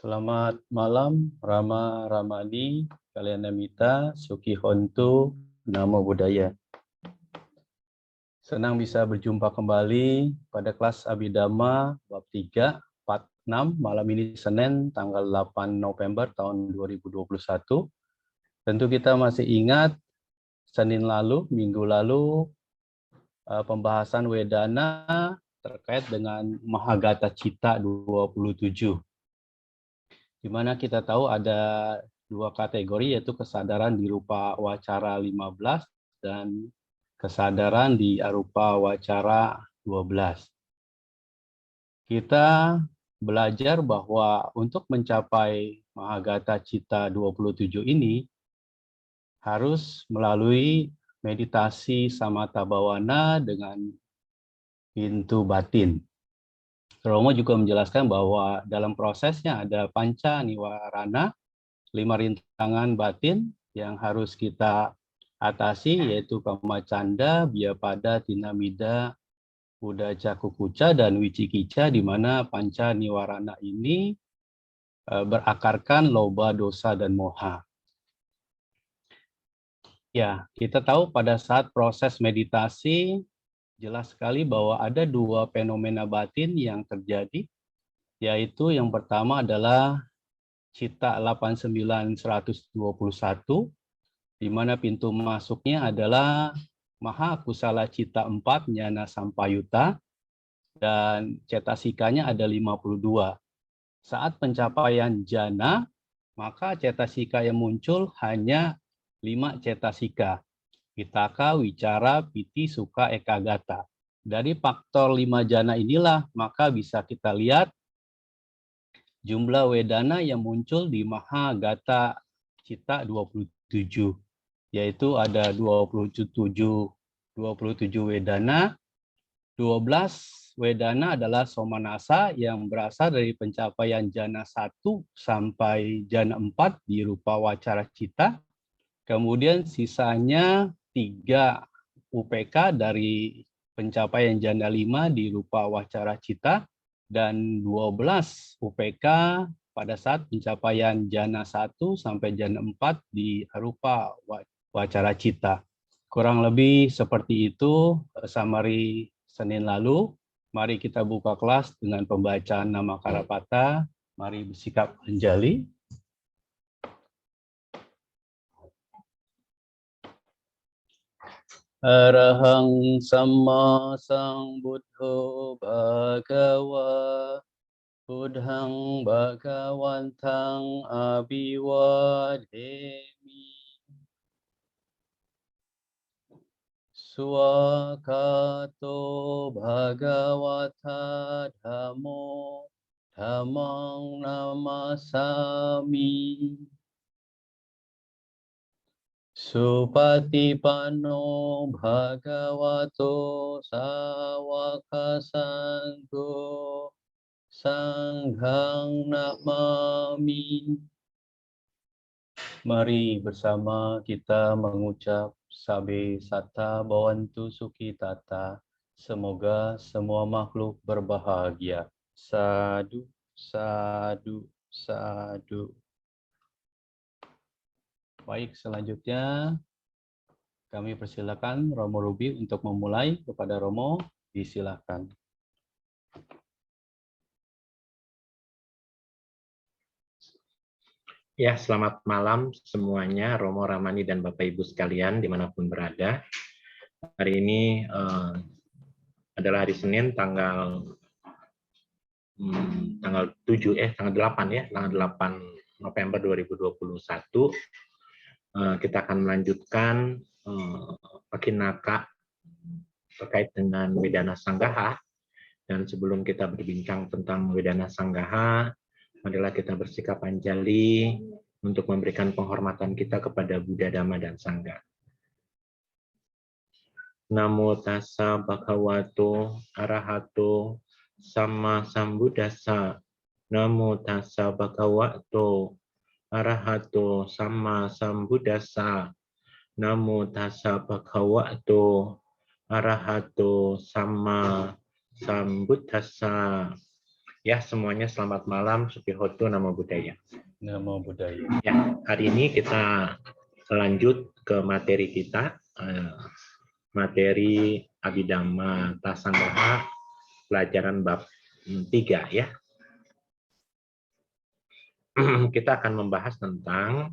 Selamat malam, Rama Ramani, Kalyanamita, Suki Hontu, Namo Buddhaya. Senang bisa berjumpa kembali pada kelas Abhidhamma bab 3, part 6, malam ini Senin, tanggal 8 November tahun 2021. Tentu kita masih ingat Senin lalu, minggu lalu, pembahasan Wedana terkait dengan Mahagata Citta 27. Di mana kita tahu ada dua kategori, yaitu kesadaran di rupa wacara 15 dan kesadaran di arupa wacara 12. Kita belajar bahwa untuk mencapai Mahagata Citta 27 ini harus melalui meditasi samatha bhawana dengan pintu batin. Romo juga menjelaskan bahwa dalam prosesnya ada panca niwarana, 5 rintangan batin yang harus kita atasi, yaitu kamacanda, biapada, tinamida, udaca kukuca, dan wicikica, di mana panca niwarana ini berakarkan loba, dosa, dan moha. Ya, kita tahu pada saat proses meditasi, jelas sekali bahwa ada dua fenomena batin yang terjadi, yaitu yang pertama adalah Citta 89-121, di mana pintu masuknya adalah Maha Kusala Citta 4, Jnana Sampayutta, dan cetasikanya ada 52. Saat pencapaian jana, maka cetasika yang muncul hanya 5 cetasika. Pitaka, wicara, piti, suka, ekagata. Dari faktor 5 jana inilah, maka bisa kita lihat jumlah wedana yang muncul di Mahagata Citta 27, yaitu ada 27 wedana. 12 wedana adalah somanasa yang berasal dari pencapaian jana 1 sampai jana 4 di rupa wacara citta. Kemudian sisanya 3 UPK dari pencapaian jana 5 di rupa wacara citta, dan 12 UPK pada saat pencapaian jana 1 sampai jana 4 di rupa wacara citta. Kurang lebih seperti itu summary Senin lalu. Mari kita buka kelas dengan pembacaan nama Karapata. Mari bersikap anjali. Arahang Samma Sambuddho Bhagava Buddhang Bhagawantang Abhiwademi Swakato Bhagavata Dhammo Dhammang Namasami Supatipanno Bhagavato Sawaka Sangho Sanghang Namami. Mari bersama kita mengucap Sabe Satta Bhavantu Sukhitata. Semoga semua makhluk berbahagia. Sadu, sadu, sadu. Baik, selanjutnya kami persilakan Romo Ruby untuk memulai. Kepada Romo, disilakan. Ya, selamat malam semuanya, Romo Ramani dan Bapak Ibu sekalian dimanapun berada. Hari ini adalah hari Senin tanggal 8 ya, tanggal 8 November 2021. Kita akan melanjutkan Pakinaka terkait dengan Wedana Sanggaha. Dan sebelum kita berbincang tentang Wedana Sanggaha, marilah kita bersikap anjali untuk memberikan penghormatan kita kepada Buddha, Dhamma, dan Sangha. Namo tassa bhagavato arahato samma sambuddhassa. Namo tassa bhagavato arahato samma sambuddhassa. Namo tassa bhagavato arahato samma sambuddhassa. Ya, semuanya selamat malam, Supihoto, Namo Buddhaya. Namo Buddhaya. Ya, hari ini kita lanjut ke materi kita, materi Abhidhamma Tasanggaha, pelajaran bab 3 ya. Kita akan membahas tentang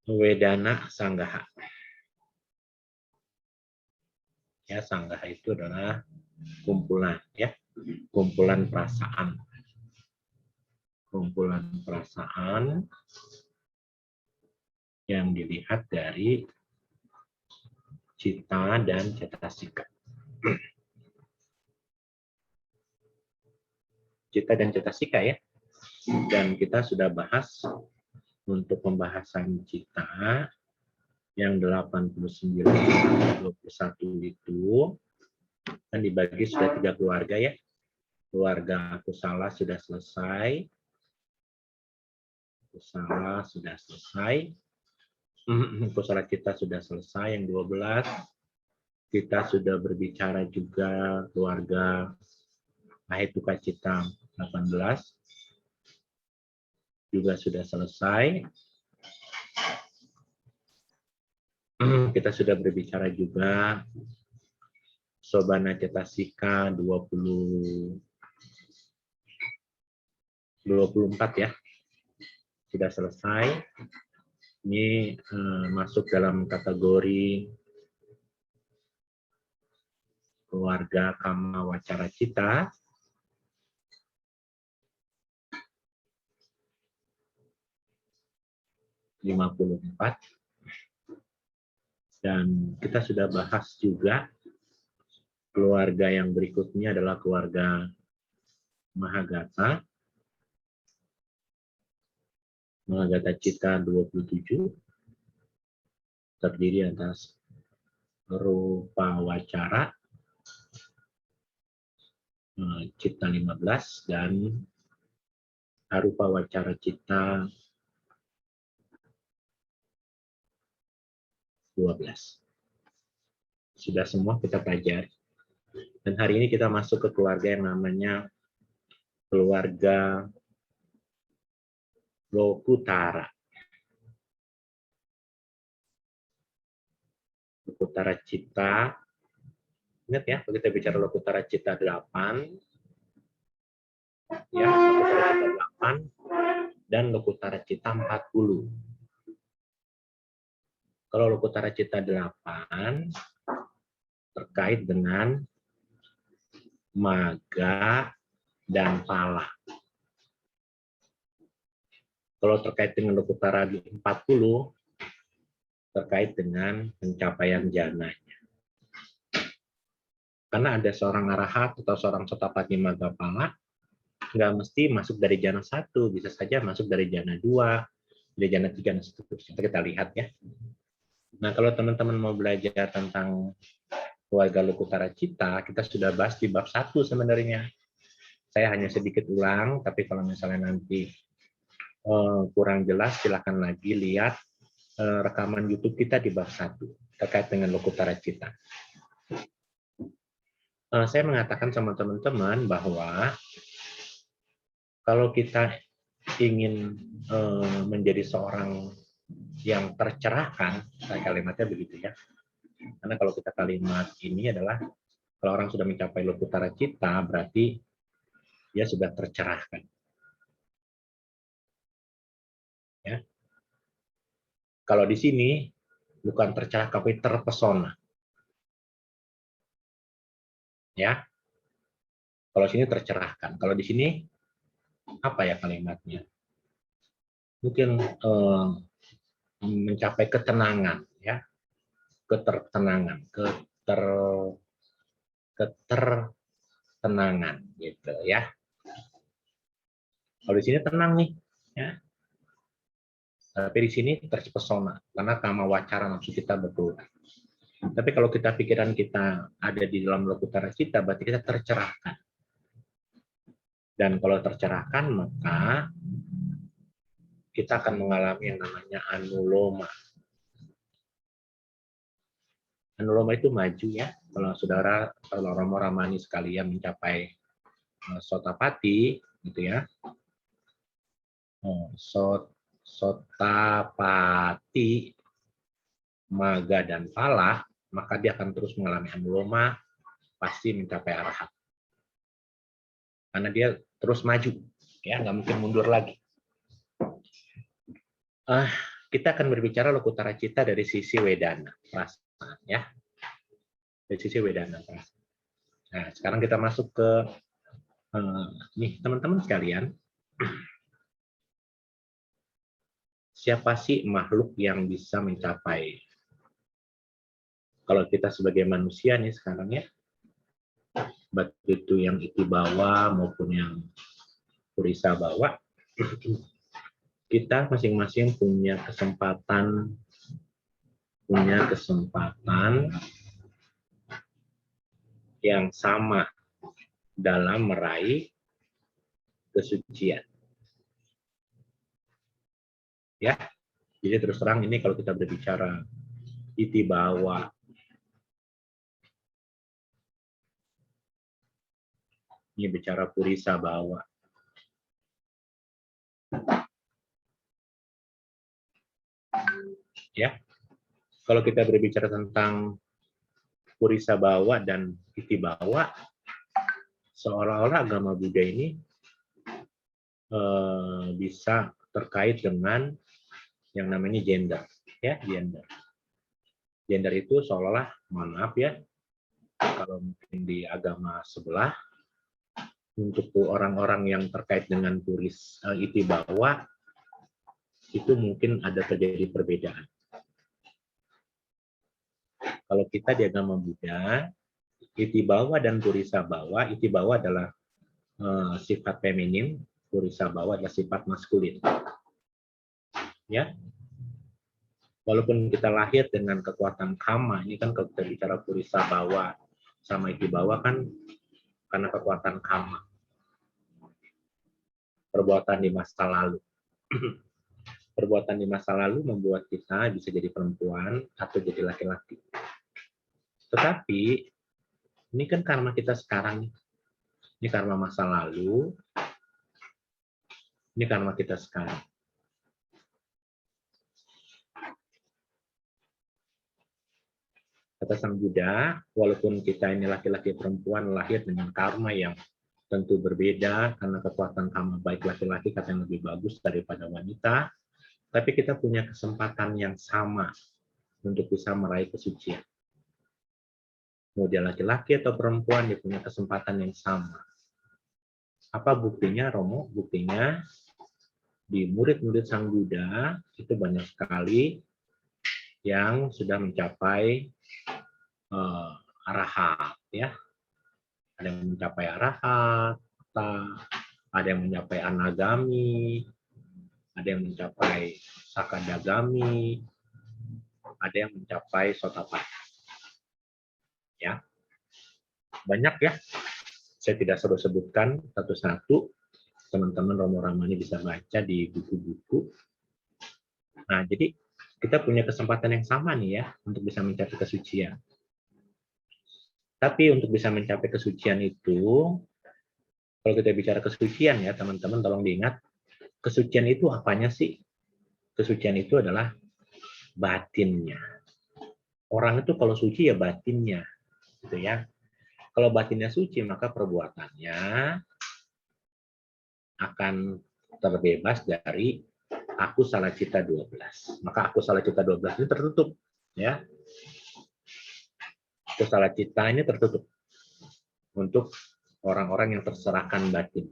Wedana Sanggaha. Ya, Sanggaha itu adalah kumpulan ya, kumpulan perasaan. Kumpulan perasaan yang dilihat dari cita dan cetasika. Cita dan cetasika ya. Dan kita sudah bahas untuk pembahasan cita yang 89-21 itu kan dibagi sudah 3 keluarga ya. Keluarga kusala sudah selesai. Kusala sudah selesai. Kusala cita sudah selesai yang 12. Kita sudah berbicara juga keluarga Ahetuka cita 18. Juga sudah selesai. Kita sudah berbicara juga Sobana cetasika 24 ya. Sudah selesai. Ini masuk dalam kategori keluarga kama wacara cita. Dan kita sudah bahas juga keluarga yang berikutnya adalah keluarga Mahagata. Mahagata cita 27 terdiri atas rupa wacara cita 15 dan arupa wacara cita 12. Sudah semua kita pelajari. Dan hari ini kita masuk ke keluarga yang namanya keluarga Lokutara. Lokutara cita. Ingat ya, kalau kita bicara Lokutara cita 8. Ya, Lokutara cita 8 dan Lokutara cita 40. Kalau Lokutara cita 8 terkait dengan maga dan pala. Kalau terkait dengan Lokutara 40 terkait dengan pencapaian jananya. Karena ada seorang arahat atau seorang sotapati maga pala nggak mesti masuk dari jana 1, bisa saja masuk dari jana 2, dari jana 3 dan seterusnya. Kita lihat ya. Nah, kalau teman-teman mau belajar tentang keluarga Lokutara cita, kita sudah bahas di bab 1 sebenarnya. Saya hanya sedikit ulang, tapi kalau misalnya nanti kurang jelas, silakan lagi lihat rekaman YouTube kita di bab 1 terkait dengan Lokutara cita. Saya mengatakan sama teman-teman bahwa kalau kita ingin menjadi seorang yang tercerahkan, kalimatnya begitu ya. Karena kalau kita kalimat ini adalah kalau orang sudah mencapai Lokutara cita, berarti dia sudah tercerahkan. Ya. Kalau di sini bukan tercerah, tapi terpesona. Ya. Kalau sini tercerahkan. Kalau di sini apa ya kalimatnya? Mungkin mencapai ketenangan, ya, ketertenangan, ketertenangan, gitu ya. Kalau di sini tenang nih, ya. Tapi di sini terpesona karena kama wacara nafsu kita betul. Tapi kalau kita pikiran kita ada di dalam Lokutara cita, berarti kita tercerahkan. Dan kalau tercerahkan, maka kita akan mengalami yang namanya anuloma. Anuloma itu maju ya. Kalau saudara, kalau Romo Ramani sekalian mencapai Sotapati, gitu ya. Sotapati, Maga dan Pala, maka dia akan terus mengalami anuloma, pasti mencapai arahat. Karena dia terus maju, ya, nggak mungkin mundur lagi. Kita akan berbicara Lokutara Cita dari sisi Wedana, perasaan, ya. Dari sisi Wedana, perasaan. Nah, sekarang kita masuk ke nih, teman-teman sekalian. Siapa sih makhluk yang bisa mencapai, kalau kita sebagai manusia nih sekarang ya, baik itu yang Itibawa maupun yang Purisa Bawa, kita masing-masing punya kesempatan yang sama dalam meraih kesucian. Ya, jadi terus terang ini kalau kita berbicara Itibawa, ini bicara Purisa Bawa. Ya, kalau kita berbicara tentang Purisa Bawa dan Itibawa, seolah-olah agama Buddha ini bisa terkait dengan yang namanya gender, ya, gender. Gender itu seolah-olah, mohon maaf ya, kalau mungkin di agama sebelah, untuk orang-orang yang terkait dengan Itibawa, itu mungkin ada terjadi perbedaan. Kalau kita di agama Buddha, Itibawa dan Purisa Bawa, Itibawa adalah sifat feminin, Purisa Bawa adalah sifat maskulin. Ya, walaupun kita lahir dengan kekuatan kama, ini kan kalau kita bicara Purisa Bawa sama Itibawa kan karena kekuatan kama, perbuatan di masa lalu. Perbuatan di masa lalu membuat kita bisa jadi perempuan atau jadi laki-laki. Tetapi ini kan karma kita sekarang, ini karma masa lalu, ini karma kita sekarang. Kata Sang Buddha, walaupun kita ini laki-laki perempuan lahir dengan karma yang tentu berbeda, karena kekuatan karma baik laki-laki katanya lebih bagus daripada wanita, tapi kita punya kesempatan yang sama untuk bisa meraih kesucian. Mau dia laki-laki atau perempuan, dia punya kesempatan yang sama. Apa buktinya, Romo? Buktinya di murid-murid Sang Buddha itu banyak sekali yang sudah mencapai arahat, ya. Ada yang mencapai arahat, ada yang mencapai anagami, ada yang mencapai sakadagami, ada yang mencapai sotapati. Ya, banyak ya. Saya tidak selalu sebutkan satu-satu. Teman-teman Romo Ramani bisa baca di buku-buku. Nah, jadi kita punya kesempatan yang sama nih ya untuk bisa mencapai kesucian. Tapi untuk bisa mencapai kesucian itu, kalau kita bicara kesucian ya teman-teman, tolong diingat, kesucian itu apanya sih? Kesucian itu adalah batinnya. Orang itu kalau suci ya batinnya, gitu ya. Kalau batinnya suci, maka perbuatannya akan terbebas dari aku salah cita 12. Maka aku salah cita 12 ini tertutup, ya. Aku salah cita ini tertutup untuk orang-orang yang terserahkan batin.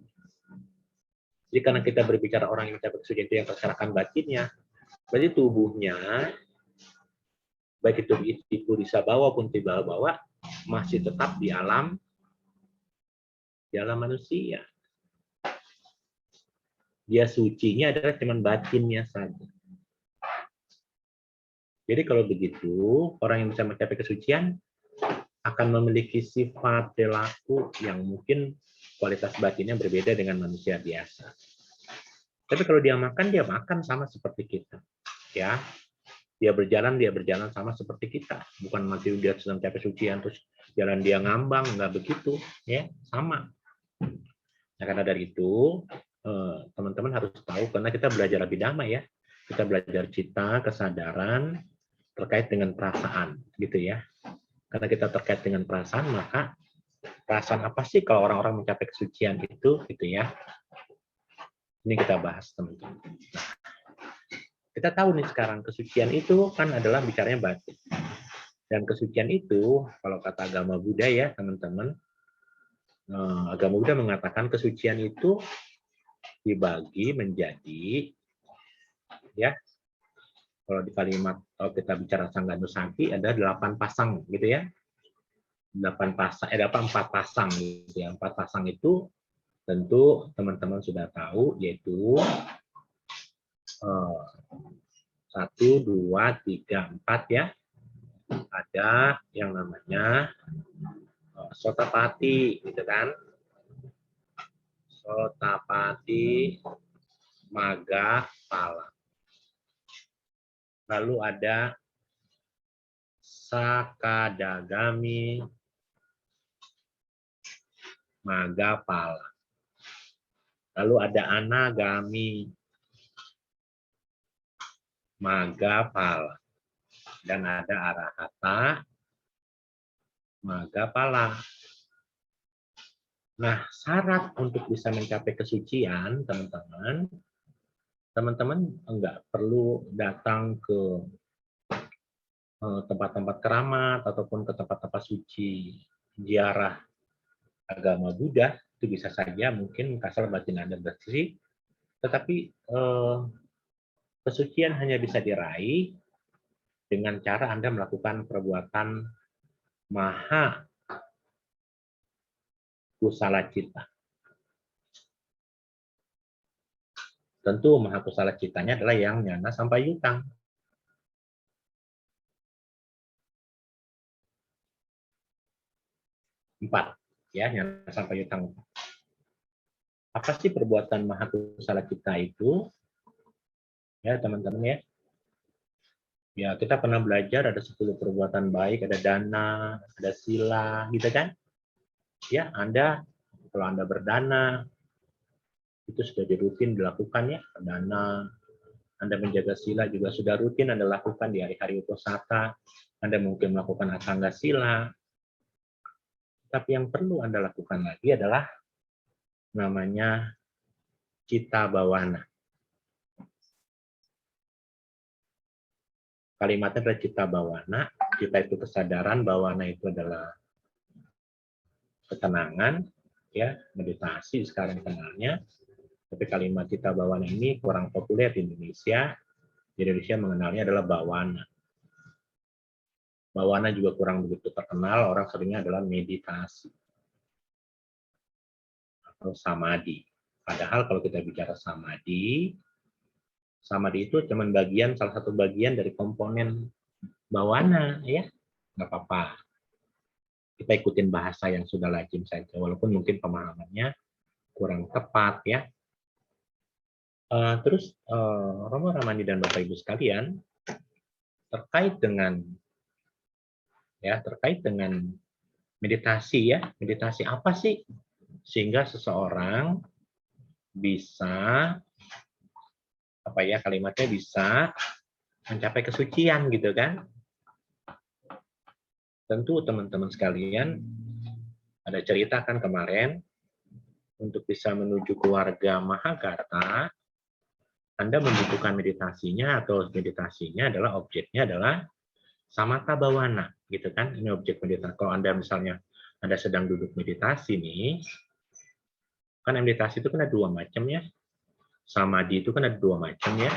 Jadi karena kita berbicara orang yang mencapai kesucian itu yang terserahkan batinnya, berarti tubuhnya, baik itu Purisa Bawa pun Itibawa Bawa, masih tetap di alam manusia. Dia sucinya adalah cuma batinnya saja. Jadi kalau begitu, orang yang bisa mencapai kesucian akan memiliki sifat perilaku yang mungkin kualitas batinnya berbeda dengan manusia biasa. Tapi kalau dia makan sama seperti kita. Ya, dia berjalan sama seperti kita. Bukan masih dia sedang mencapai kesucian terus jalan dia ngambang, nggak begitu, ya, sama. Nah, karena dari itu teman-teman harus tahu, karena kita belajar abhidhamma ya, kita belajar cita, kesadaran terkait dengan perasaan, gitu ya. Karena kita terkait dengan perasaan, maka perasaan apa sih kalau orang-orang mencapai kesucian itu, gitu ya. Ini kita bahas, teman-teman. Nah, kita tahu nih sekarang kesucian itu kan adalah bicaranya batin. Dan kesucian itu, kalau kata agama Buddha ya, teman-teman, agama Buddha mengatakan kesucian itu dibagi menjadi, ya, kalau di kalimat, kalau kita bicara Sangganu Sakti ada 8 pasang, gitu ya. 8 pasang, ada 4 pasang, gitu ya. 4 pasang itu tentu teman-teman sudah tahu, yaitu 1, 2, 3, 4 ya. Ada yang namanya Sotapati, gitu kan. Sotapati, Magga, Pala. Lalu ada Sakadagami, Magga, Pala. Lalu ada Anagami, Magga, Pala. Dan ada Arahata, Magga, Pala. Nah, syarat untuk bisa mencapai kesucian, teman-teman enggak perlu datang ke tempat-tempat keramat ataupun ke tempat-tempat suci ziarah agama Buddha. Itu bisa saja mungkin asal batin Anda bersih, tetapi kesucian hanya bisa diraih dengan cara Anda melakukan perbuatan maha kusala cita. Tentu maha kusala citanya adalah yang nyana sampai yutang. Empat, ya, nyana sampai yutang. Apa sih perbuatan maha kusala cita itu? Ya, teman-teman ya. Ya, kita pernah belajar ada 10 perbuatan baik, ada dana, ada sila, gitu kan? Ya, kalau Anda berdana, itu sudah rutin dilakukan ya, dana. Anda menjaga sila juga sudah rutin Anda lakukan di hari-hari uposatha. Anda mungkin melakukan asanga sila. Tapi yang perlu Anda lakukan lagi adalah namanya cita bawana. Kalimatnya adalah cita bawana. Cita itu kesadaran, bawana itu adalah ketenangan, ya, meditasi sekarang kenalnya. Tapi kalimat cita bawana ini kurang populer di Indonesia. Di Indonesia mengenalnya adalah bawana. Bawana juga kurang begitu terkenal, orang seringnya adalah meditasi atau samadhi. Padahal kalau kita bicara samadhi, samadhi itu cuma salah satu bagian dari komponen bawana, ya, nggak apa-apa. Kita ikutin bahasa yang sudah lazim saja, walaupun mungkin pemahamannya kurang tepat, ya. Terus Romo Ramani dan Bapak Ibu sekalian, terkait dengan meditasi, ya, meditasi apa sih sehingga seseorang bisa kalimatnya bisa mencapai kesucian, gitu kan? Tentu teman-teman sekalian ada cerita kan kemarin, untuk bisa menuju keluarga Mahagarta, Anda membutuhkan meditasinya, atau meditasinya adalah objeknya adalah samatha bawana, gitu kan? Ini objek meditasi. Kalau Anda misalnya Anda sedang duduk meditasi nih, kan meditasi itu kan ada 2 macam ya. Samadhi itu kan ada 2 macam ya.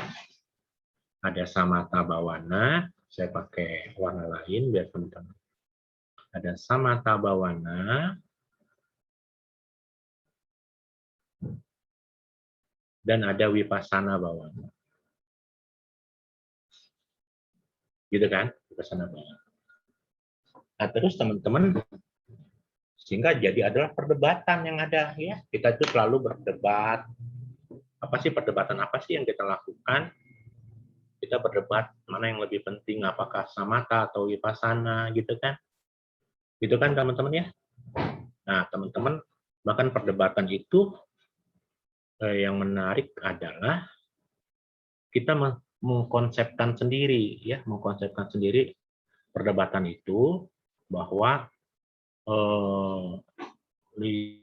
Ada samatha bawana, saya pakai warna lain biar teman-teman. Ada samatha bawana dan ada vipassana bawana. Gitu kan? Vipassana bawana. Nah, terus teman-teman, sehingga jadi adalah perdebatan yang ada ya. Kita itu selalu berdebat. Apa sih perdebatan apa sih yang kita lakukan? Kita berdebat mana yang lebih penting, apakah samatha atau vipassana, gitu kan? Gitu kan teman-teman ya? Nah, teman-teman, bahkan perdebatan itu yang menarik adalah kita mengkonsepkan sendiri, ya, mengkonsepkan sendiri perdebatan itu bahwa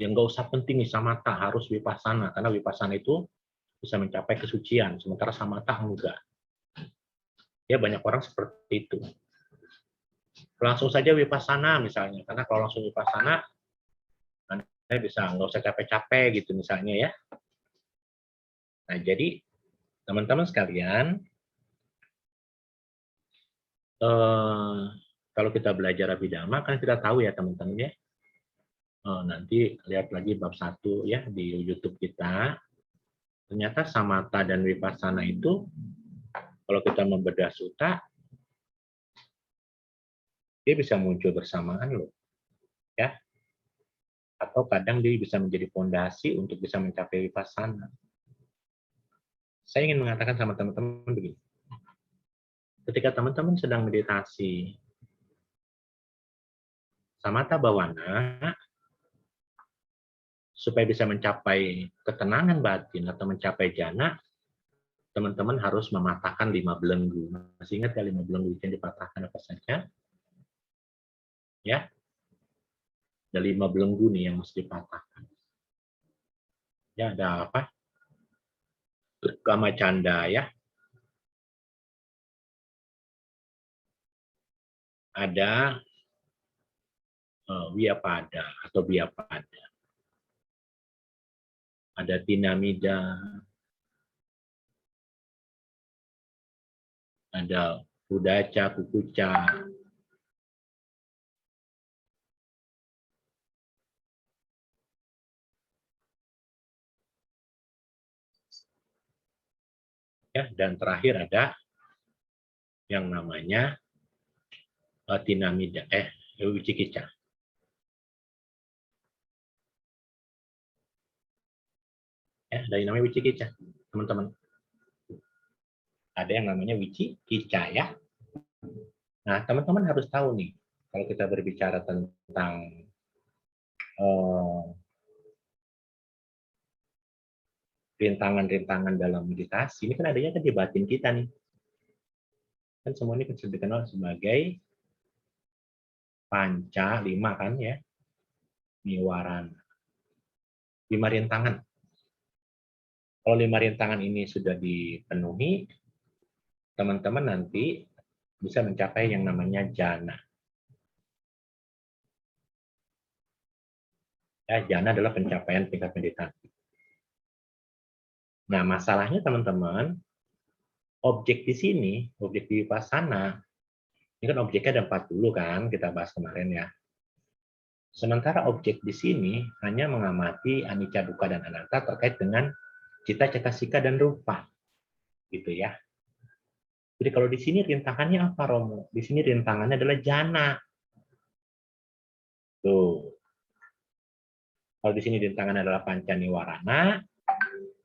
yang nggak usah penting nih samatha, harus vipassana, karena vipassana itu bisa mencapai kesucian, sementara samatha enggak. Ya, banyak orang seperti itu. Langsung saja vipassana misalnya, karena kalau langsung vipassana Anda bisa nggak usah capek-capek gitu misalnya ya. Nah, jadi teman-teman sekalian, kalau kita belajar Abhidhamma kan kita tahu ya teman-teman ya. Nanti lihat lagi bab 1 ya di YouTube kita. Ternyata samatha dan vipassana itu kalau kita membedah sutta, dia bisa muncul bersamaan loh, ya. Atau kadang dia bisa menjadi fondasi untuk bisa mencapai vipassana. Saya ingin mengatakan sama teman-teman begini. Ketika teman-teman sedang meditasi samatha bhavana, supaya bisa mencapai ketenangan batin atau mencapai jana, teman-teman harus mematahkan 5 belenggu. Masih ingat ya 5 belenggu yang dipatahkan apa saja? Ya, ada 5 belenggu nih yang mesti dipatahkan. Ya, ada apa? Kama canda ya. Ada Wyapada atau Biapada. Ada Tinamida. Ada Udaca, Kukuca. Ya, dan terakhir ada yang namanya Tinamida, Wicikica. Ya, dari namanya Wicikica, teman-teman. Ada yang namanya Wicikica ya. Nah, teman-teman harus tahu nih, kalau kita berbicara tentang rintangan-rintangan dalam meditasi, ini kan adanya kan di batin kita nih. Kan semua ini dikenal sebagai panca, 5 kan ya, niwarana. 5 rintangan. Kalau 5 rintangan ini sudah dipenuhi, teman-teman nanti bisa mencapai yang namanya jana. Ya, jana adalah pencapaian tingkat meditasi. Nah, masalahnya teman-teman, objek di sini, objek di vipassana, ini kan objeknya ada 40 kan, kita bahas kemarin ya. Sementara objek di sini hanya mengamati anicca, dukkha, dan anatta terkait dengan cita, cetasika, dan rupa. Gitu ya. Jadi kalau di sini rintangannya apa, Romo? Di sini rintangannya adalah jana. Tuh. Kalau di sini rintangannya adalah panca niwarana,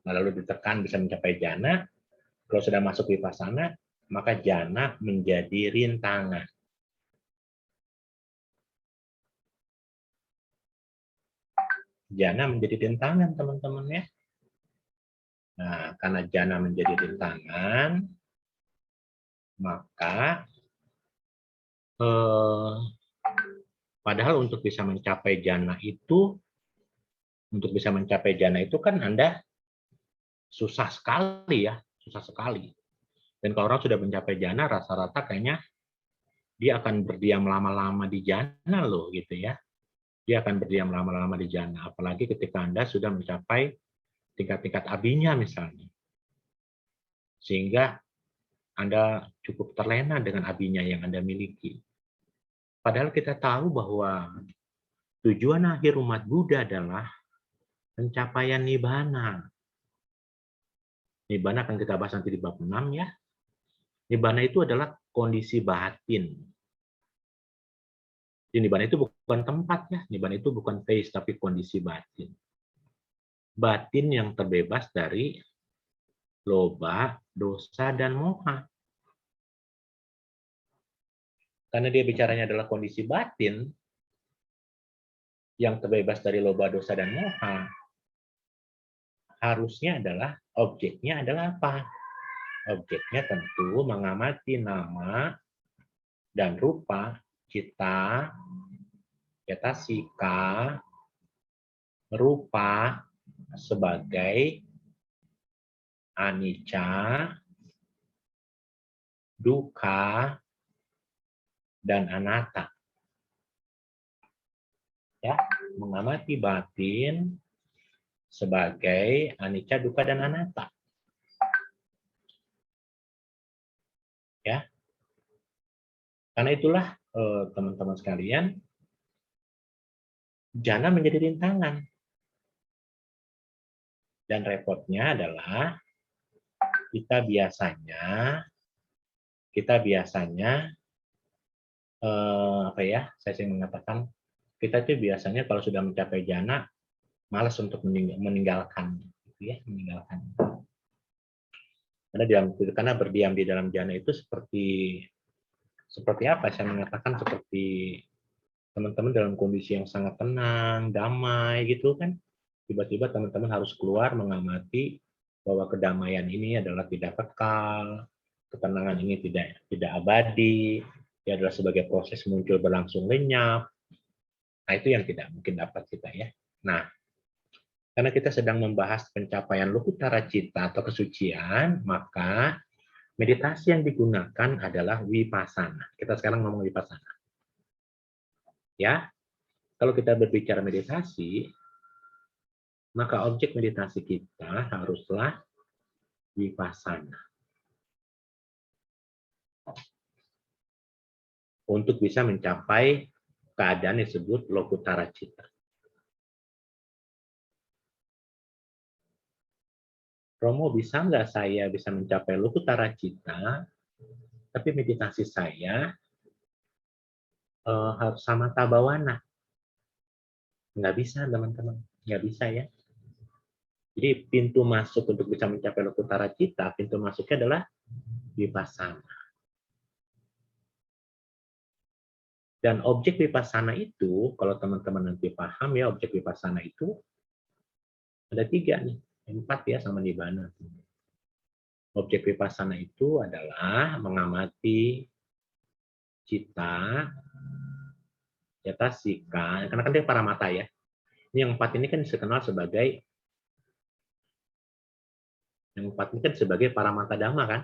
lalu ditekan bisa mencapai jana. Kalau sudah masuk vipassana, maka jana menjadi rintangan. Jana menjadi rintangan, teman-teman ya. Nah, karena jana menjadi rintangan, maka padahal untuk bisa mencapai jana itu, kan Anda susah sekali ya, susah sekali. Dan kalau orang sudah mencapai jana, rata-rata kayaknya dia akan berdiam lama-lama di jana loh, gitu ya. Dia akan berdiam lama-lama di jana, apalagi ketika Anda sudah mencapai tingkat-tingkat abinya misalnya. Sehingga Anda cukup terlena dengan abinya yang Anda miliki. Padahal kita tahu bahwa tujuan akhir umat Buddha adalah pencapaian nibbana. Nibbana akan kita bahas nanti di bab 6 ya. Nibbana itu adalah kondisi batin. Nibbana itu bukan tempat ya, nibbana itu bukan place tapi kondisi batin. Batin yang terbebas dari loba, dosa, dan moha. Karena dia bicaranya adalah kondisi batin yang terbebas dari loba, dosa, dan moha. harusnya adalah objeknya adalah apa? Objeknya tentu mengamati nama dan rupa cita, cetasika, rupa sebagai anicca, dukkha, dan anatta. Ya, mengamati batin sebagai anicca, dukkha, dan anatta. Ya, karena itulah teman-teman sekalian, jana menjadi rintangan. Dan repotnya adalah kita biasanya apa ya? Saya sering mengatakan kita itu biasanya kalau sudah mencapai jana malas untuk meninggalkan, gitu ya, meninggalkan. Karena berdiam di dalam jana itu seperti apa? Saya mengatakan seperti teman-teman dalam kondisi yang sangat tenang, damai gitu kan. Tiba-tiba teman-teman harus keluar mengamati bahwa kedamaian ini adalah tidak kekal, ketenangan ini tidak abadi, dia adalah sebagai proses muncul berlangsung lenyap. Nah, itu yang tidak mungkin dapat kita ya. Nah, karena kita sedang membahas pencapaian lokutara cita atau kesucian, maka meditasi yang digunakan adalah vipassana. Kita sekarang ngomong vipassana. Ya, kalau kita berbicara meditasi, maka objek meditasi kita haruslah vipassana. Untuk bisa mencapai keadaan yang disebut lokutara cita. Romo, bisa nggak saya bisa mencapai lokutara cita, tapi meditasi saya harus samatha bhawana? Nggak bisa, teman-teman. Nggak bisa ya. Jadi pintu masuk untuk bisa mencapai lokutara cita, pintu masuknya adalah vipassana. Dan objek vipassana itu, kalau teman-teman nanti paham ya, objek vipassana itu ada 3 nih, 4 ya sama nibbana. Objek vipassana itu adalah mengamati cita, cetasika, karena kan dia paramata ya. Ini yang 4 ini kan dikenal sebagai paramata dhamma kan.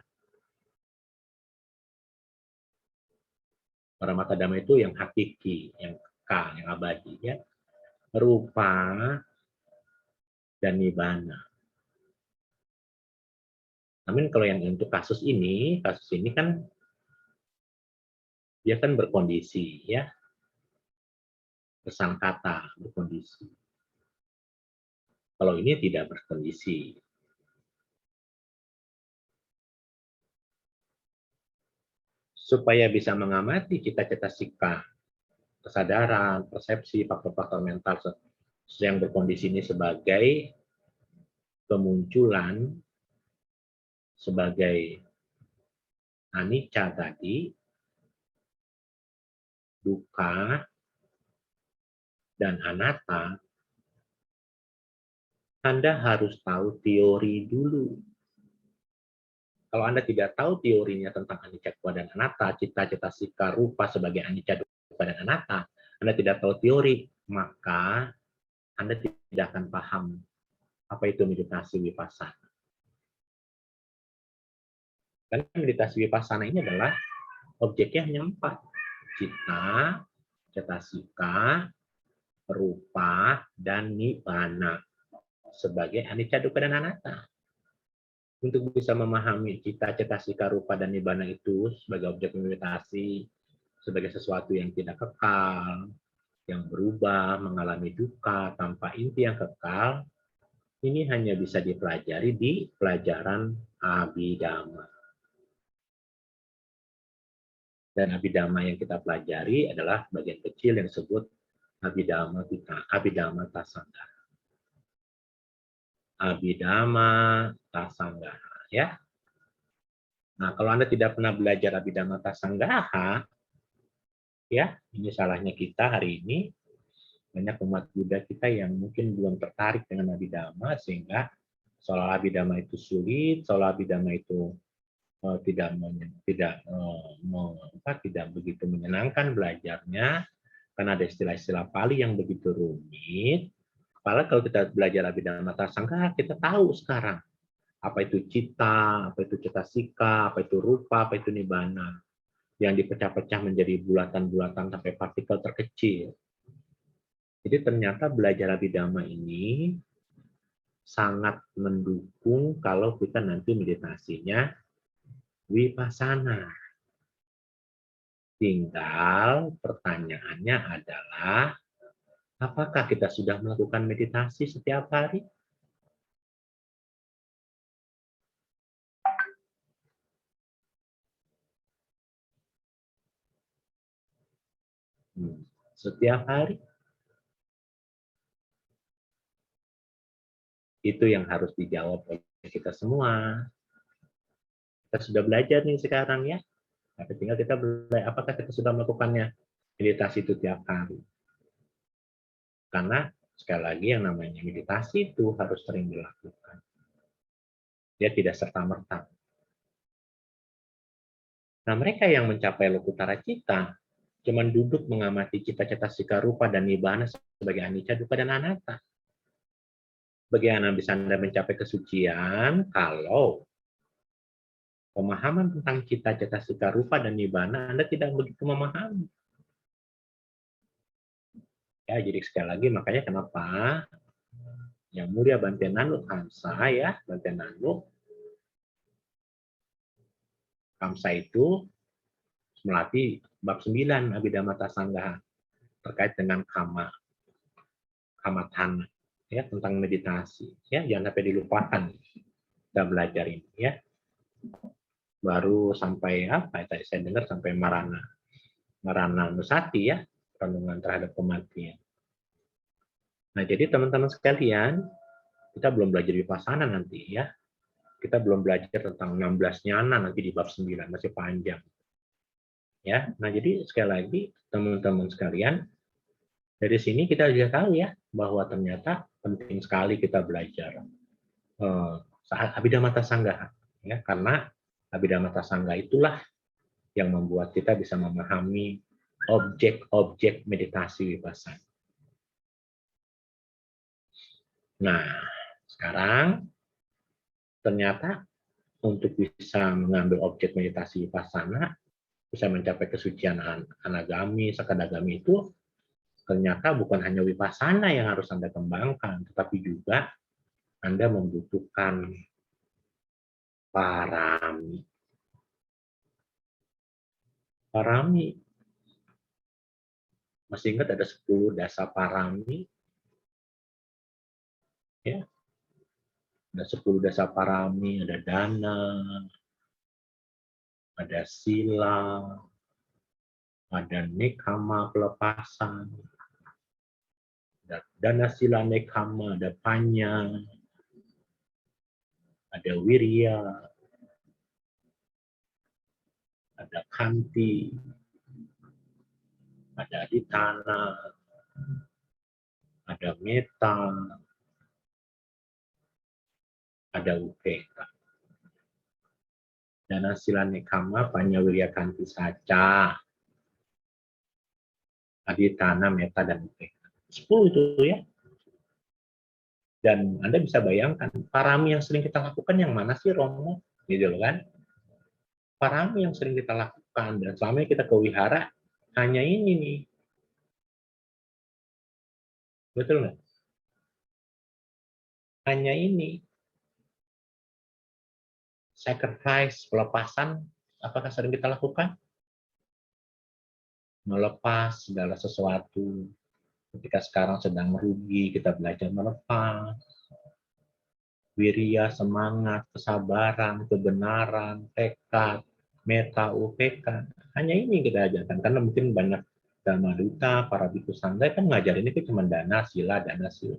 Paramata dhamma itu yang hakiki, yang kekal, yang abadi ya. Rupa dan nibbana. Namun kalau yang untuk kasus ini kan dia kan berkondisi ya. Kesangkata berkondisi. Kalau ini tidak berkondisi. Supaya bisa mengamati cita-cita sikap, kesadaran, persepsi, faktor-faktor mental yang berkondisi ini sebagai kemunculan, sebagai anicca tadi, dukkha, dan anatta, Anda harus tahu teori dulu. Kalau Anda tidak tahu teorinya tentang anicca, dukkha, dan anatta, cita-cita sikap rupa sebagai anicca, dukkha, dan anatta, Anda tidak tahu teori, maka Anda tidak akan paham apa itu meditasi vipassana. Karena meditasi vipassana ini adalah objeknya hanya 4. Cita, cetasika, rupa, dan nibbana sebagai anicca, dukkha, dan anatta. Untuk bisa memahami cita, cetasika, rupa, dan nibbana itu sebagai objek meditasi, sebagai sesuatu yang tidak kekal, yang berubah, mengalami dukkha tanpa inti yang kekal, ini hanya bisa dipelajari di pelajaran Abhidhamma. Dan Abhidhamma yang kita pelajari adalah bagian kecil yang disebut Abhidhamma Tasanggara. Abhidhamma Tasanggara ya. Nah, kalau Anda tidak pernah belajar Abhidhamma Tasanggara, ya, ini salahnya kita hari ini. Banyak umat Buddha kita yang mungkin belum tertarik dengan Abhidhamma sehingga Seolah abidama itu sulit, seolah abidama itu tidak begitu menyenangkan belajarnya karena ada istilah-istilah Pali yang begitu rumit. Padahal kalau kita belajar abidama sangka, kita tahu sekarang apa itu cita, apa itu cetasika, apa itu rupa, apa itu nibbana, yang dipecah-pecah menjadi bulatan-bulatan sampai partikel terkecil. Jadi ternyata belajar abidama ini sangat mendukung kalau kita nanti meditasinya vipassana. Tinggal pertanyaannya adalah, apakah kita sudah melakukan meditasi setiap hari? Setiap hari? Itu yang harus dijawab oleh kita semua. Kita sudah belajar nih sekarang ya. Tapi tinggal kita belajar, apakah kita sudah melakukannya meditasi itu tiap hari? Karena sekali lagi yang namanya meditasi itu harus sering dilakukan. Dia tidak serta-merta. Nah, mereka yang mencapai lokutara cita cuman duduk mengamati cita-cita sika rupa dan nibbana sebagai anicca, dukkha, dan anatta. Bagaimana bisa Anda mencapai kesucian kalau pemahaman tentang cita-cita sika rupa dan nibbana Anda tidak begitu memahami? Ya, jadi sekali lagi makanya kenapa Yang Mulia Bante Nanuk Kamsa ya, Bante Nanuk Kamsa itu melatih bab 9 Abhidhamma Sanggaha terkait dengan kama thana ya, tentang meditasi ya, jangan sampai dilupakan kita belajar ini ya. Baru sampai apa tadi saya dengar sampai marana nusati ya, renungan terhadap kematian. Nah, jadi teman-teman sekalian, kita belum belajar vipassana nanti ya. Kita belum belajar tentang 16 nyana nanti di bab 9, masih panjang. Ya. Nah, jadi sekali lagi teman-teman sekalian, dari sini kita juga tahu ya bahwa ternyata penting sekali kita belajar saat Abhidhamma Sanggaha ya, karena Abhidhamma Sanggaha itulah yang membuat kita bisa memahami objek-objek meditasi vipassana. Nah, sekarang ternyata untuk bisa mengambil objek meditasi vipassana, bisa mencapai kesucian anagami, sakadagami itu ternyata bukan hanya vipassana yang harus Anda kembangkan, tetapi juga Anda membutuhkan parami. Parami. Masih ingat ada 10 dasa parami? Ya. Ada 10 dasa parami, ada dana, ada sila, ada nekama pelepasan, ada dana sila nekama, ada panya, ada wirya, ada kanti, ada aditana, ada meta, ada upeka. Dana sila nekama, panya, wirya, kanti, saca, aditana, meta, dan upeka. 10 itu ya. Dan Anda bisa bayangkan, parami yang sering kita lakukan yang mana sih, Romo? Gitu kan? Parami yang sering kita lakukan, dan selama kita ke wihara, hanya ini nih. Betul nggak? Hanya ini. Sacrifice, pelepasan, apakah sering kita lakukan? Melepas segala sesuatu. Ketika sekarang sedang merugi, kita belajar melepas. Wirya, semangat, kesabaran, kebenaran, tekad, meta, upeka. Hanya ini kita ajarkan. Karena mungkin banyak Dhamma Duta, para bhikkhu sangga kan ngajarin itu cuma dana, sila, dana, sila.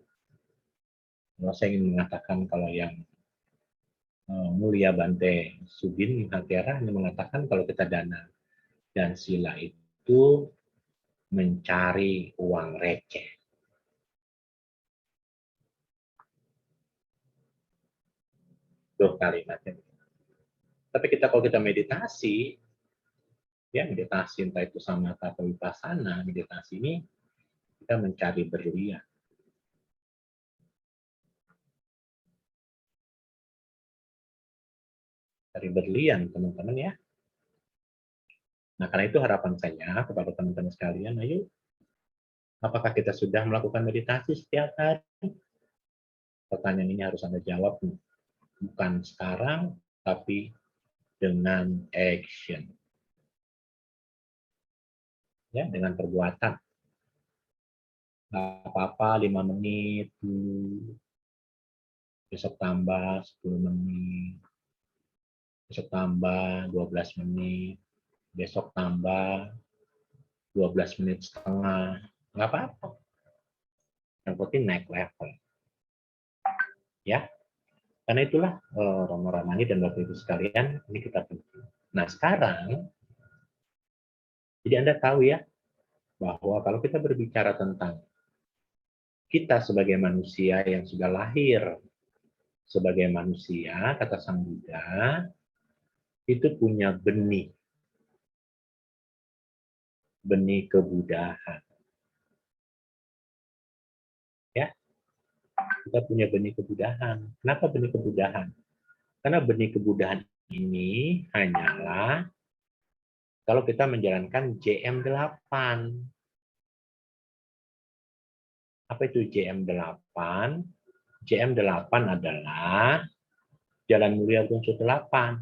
Kalau saya ingin mengatakan kalau yang Mulia Bante Subin Hatera hanya mengatakan kalau kita dana dan sila itu mencari uang receh. Tuh kalimatnya. Tapi kalau kita meditasi, ya meditasi entah itu samatha atau vipassana, meditasi ini kita mencari berlian. Cari berlian, teman-teman ya. Nah, karena itu harapan saya kepada teman-teman sekalian, ayo, apakah kita sudah melakukan meditasi setiap hari? Pertanyaan ini harus Anda jawab, bukan sekarang, tapi dengan action. Ya, dengan perbuatan. Nggak apa-apa, 5 menit, besok tambah 10 menit, besok tambah 12 menit, besok tambah 12 menit setengah. Nggak apa-apa. Yang penting naik level. Ya, karena itulah Romo Ramani dan Bapak Ibu sekalian, ini kita penting. Nah, sekarang, jadi Anda tahu ya, bahwa kalau kita berbicara tentang kita sebagai manusia yang sudah lahir sebagai manusia, kata Sang Buddha, itu punya benih kebudahan. Ya, kita punya benih kebudahan. Kenapa benih kebudahan? Karena benih kebudahan ini hanyalah kalau kita menjalankan JM8. Apa itu JM8? JM8 adalah Jalan Mulia Bungsu 8.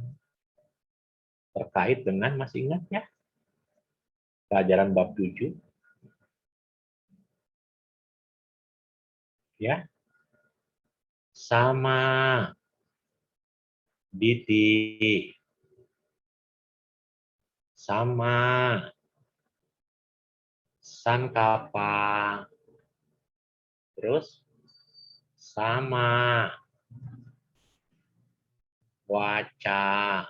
Terkait dengan, masih ingat ya? Pelajaran bab 7. Ya. Sama Diti. Sama Sankapa. Terus sama Waca.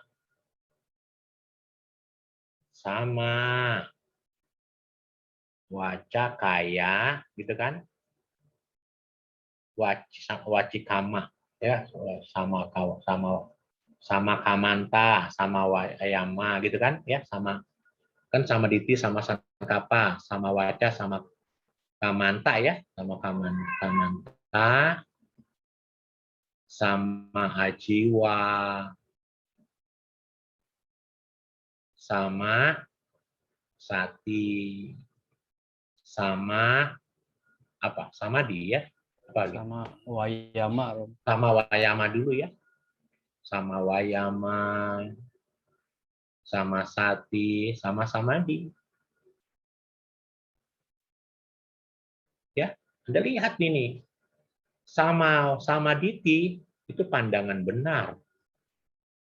Sama Waca kaya, gitu kan? Wacikama, ya, sama Kamanta, sama Wayama, gitu kan? Ya, sama kan sama Diti, sama Sankapa, sama Waca, sama Kamanta ya, sama Kamanta, sama Ajiwa, sama Sati, sama apa? Sama dia, apa lagi? Sama Wayama. Sama Wayama dulu ya. Sama Wayama, sama Sati, sama Samadhi. Ya, Anda lihat ini. Sama Diti itu pandangan benar.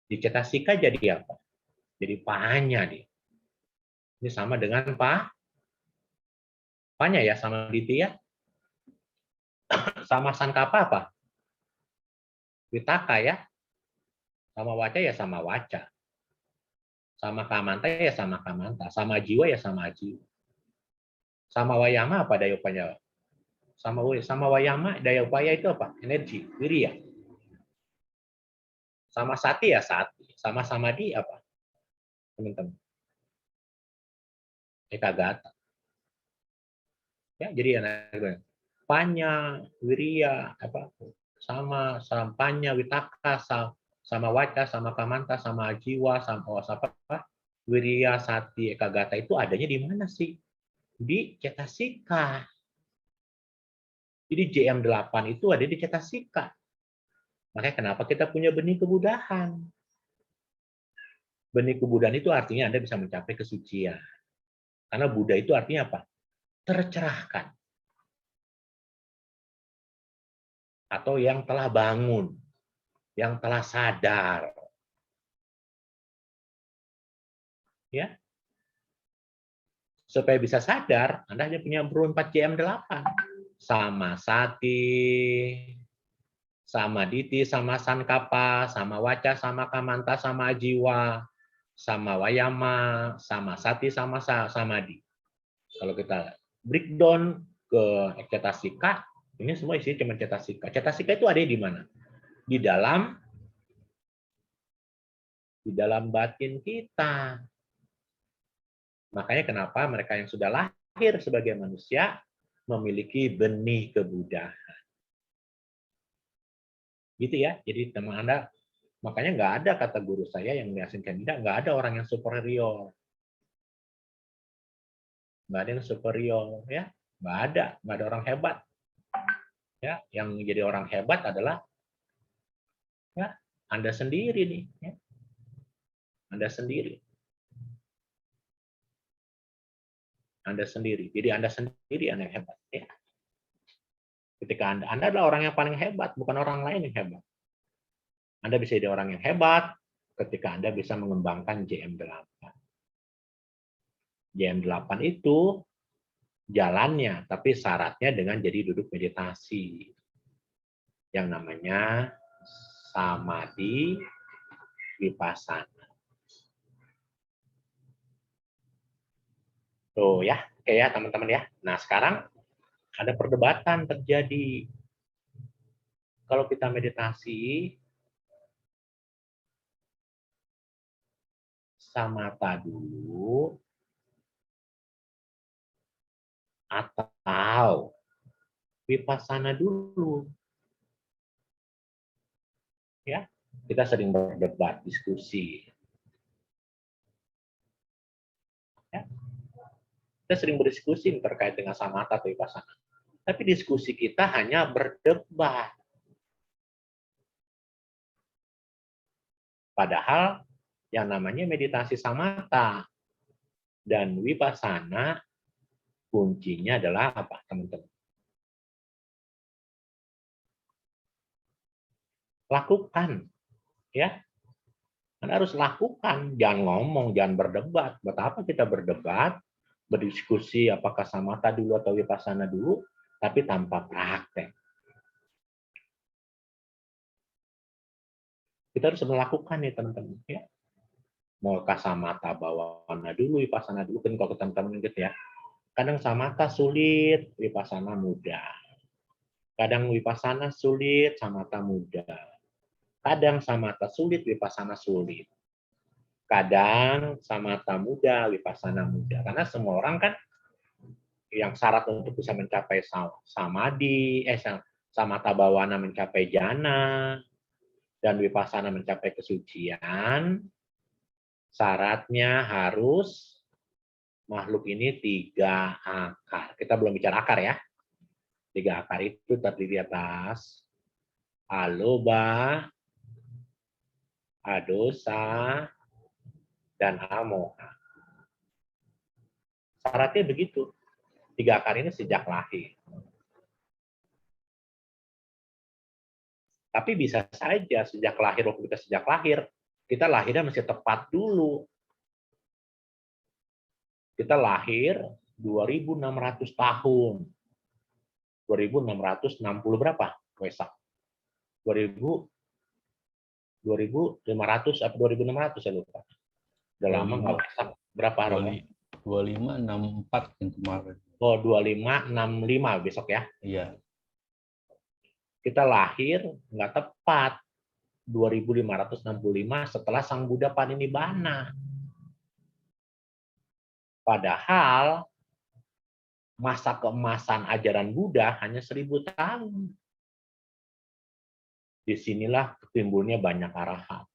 Di Cetasika jadi apa? Jadi pahanya dia. Ini sama dengan pahanya ya, sama Diti ya. Sama Sankapa apa? Witaka ya. Sama Waca ya sama Waca. Sama Kamanta ya sama Kamanta. Sama Jiwa ya sama Jiwa. Sama Wayama apa daya upaya? Sama Wayama daya upaya itu apa? Energi, wirya. Sama Sati ya Sati. Sama Samadhi apa? Teman-teman. Ekagata. Ya, jadi Panya, wirya, apa? Sama Panya, Witaka, sama Waca, sama Kamanta, sama Jiwa, sama apa? Wirya, Sati, Ekagata itu adanya di mana sih? Di Cetasika. Jadi JM8 itu ada di Cetasika. Makanya kenapa kita punya benih kebudahan. Benih kebudahan itu artinya Anda bisa mencapai kesucian. Karena Buddha itu artinya apa? Tercerahkan. Atau yang telah bangun. Yang telah sadar. Ya. Supaya bisa sadar, Anda hanya punya 4 JM8. Sama Sati, sama Diti, sama Sankapa, sama Waca, sama Kamanta, sama Jiwa, sama Wayama, sama Sati, sama Samadhi. Kalau kita breakdown ke Cetasika, ini semua isinya cuma Cetasika. Cetasika itu ada di mana? Di dalam di dalam batin kita. Makanya kenapa mereka yang sudah lahir sebagai manusia memiliki benih kebudahan. Gitu ya. Jadi teman Anda, makanya nggak ada kata guru saya yang meyakinkan tidak, nggak ada orang yang superior. Nggak ada yang superior, ya. Nggak ada orang hebat. Ya, yang jadi orang hebat adalah ya Anda sendiri nih. Ya. Anda sendiri. Anda sendiri. Jadi Anda sendiri yang hebat. Ya. Ketika Anda adalah orang yang paling hebat, bukan orang lain yang hebat. Anda bisa jadi orang yang hebat ketika Anda bisa mengembangkan JM8. JM8 itu jalannya, tapi syaratnya dengan jadi duduk meditasi. Yang namanya samadhi vipassana. Tuh ya, oke ya teman-teman ya. Nah sekarang ada perdebatan terjadi. Kalau kita meditasi, samatha dulu, atau vipassana dulu. Ya, kita sering berdebat, diskusi. Ya. Kita sering berdiskusi terkait dengan samatha atau vipassana. Tapi diskusi kita hanya berdebat. Padahal yang namanya meditasi samatha dan vipassana kuncinya adalah apa, teman-teman? Lakukan, ya. Anda harus lakukan, jangan ngomong, jangan berdebat. Buat apa kita berdebat, berdiskusi apakah samatha dulu atau vipassana dulu, tapi tanpa praktek. Kita harus melakukan nih teman-teman, ya. Mau samatha bawana dulu, vipassana dulu, kan kalau teman-teman gitu ya. Kadang samatha sulit, vipassana mudah. Kadang vipassana sulit, samatha mudah. Kadang samatha sulit, vipassana sulit. Kadang samatha mudah, vipassana mudah. Karena semua orang kan yang syarat untuk bisa mencapai samadhi, samatha bawana mencapai jana, dan vipassana mencapai kesucian, syaratnya harus makhluk ini 3 akar. Kita belum bicara akar ya. 3 akar itu terdiri atas aloba, adosa, dan amoha. Syaratnya begitu. 3 akar ini sejak lahir. Tapi bisa saja sejak lahir, waktu kita sejak lahir, kita lahirnya masih tepat dulu. Kita lahir 2.600 tahun. 2.660 berapa? Wesak. 2.500 atau 2.600 saya lupa. Udah lama nggak wesak. Berapa hari? 2564 yang kemarin. Oh, 2565 besok ya. Iya. Kita lahir nggak tepat 2.565 setelah Sang Buddha Parinibbana. Padahal masa keemasan ajaran Buddha hanya 1.000 tahun. Disinilah timbulnya banyak arahat.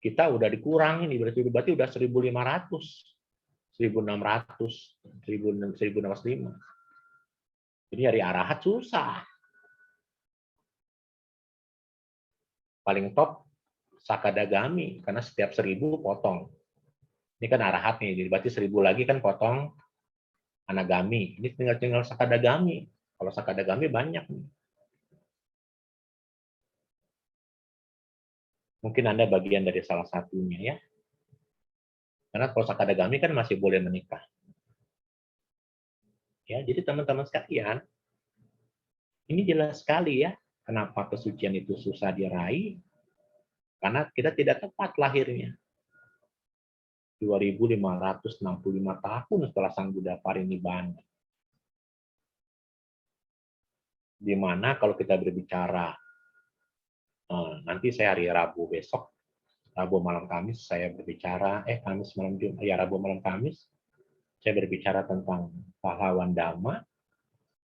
Kita udah dikurangi nih, berarti udah 1.500. 1.600, 1.605. Jadi nyari arahat susah. Paling top Sakadagami, karena setiap 1.000 potong. Ini kan arahat nih, jadi berarti 1.000 lagi kan potong anagami. Ini tinggal Sakadagami. Kalau Sakadagami banyak nih. Mungkin Anda bagian dari salah satunya ya. Karena kalau Sakadagami kan masih boleh menikah. Ya, jadi teman-teman sekalian, ini jelas sekali ya, kenapa kesucian itu susah diraih. Karena kita tidak tepat lahirnya. 2.565 tahun setelah Sang Buddha Parinibbana. Di mana kalau kita berbicara, nanti saya hari Rabu besok, Rabu malam Kamis, saya berbicara, Kamis malam Jumat, ya Rabu malam Kamis, saya berbicara tentang pahlawan Dhamma.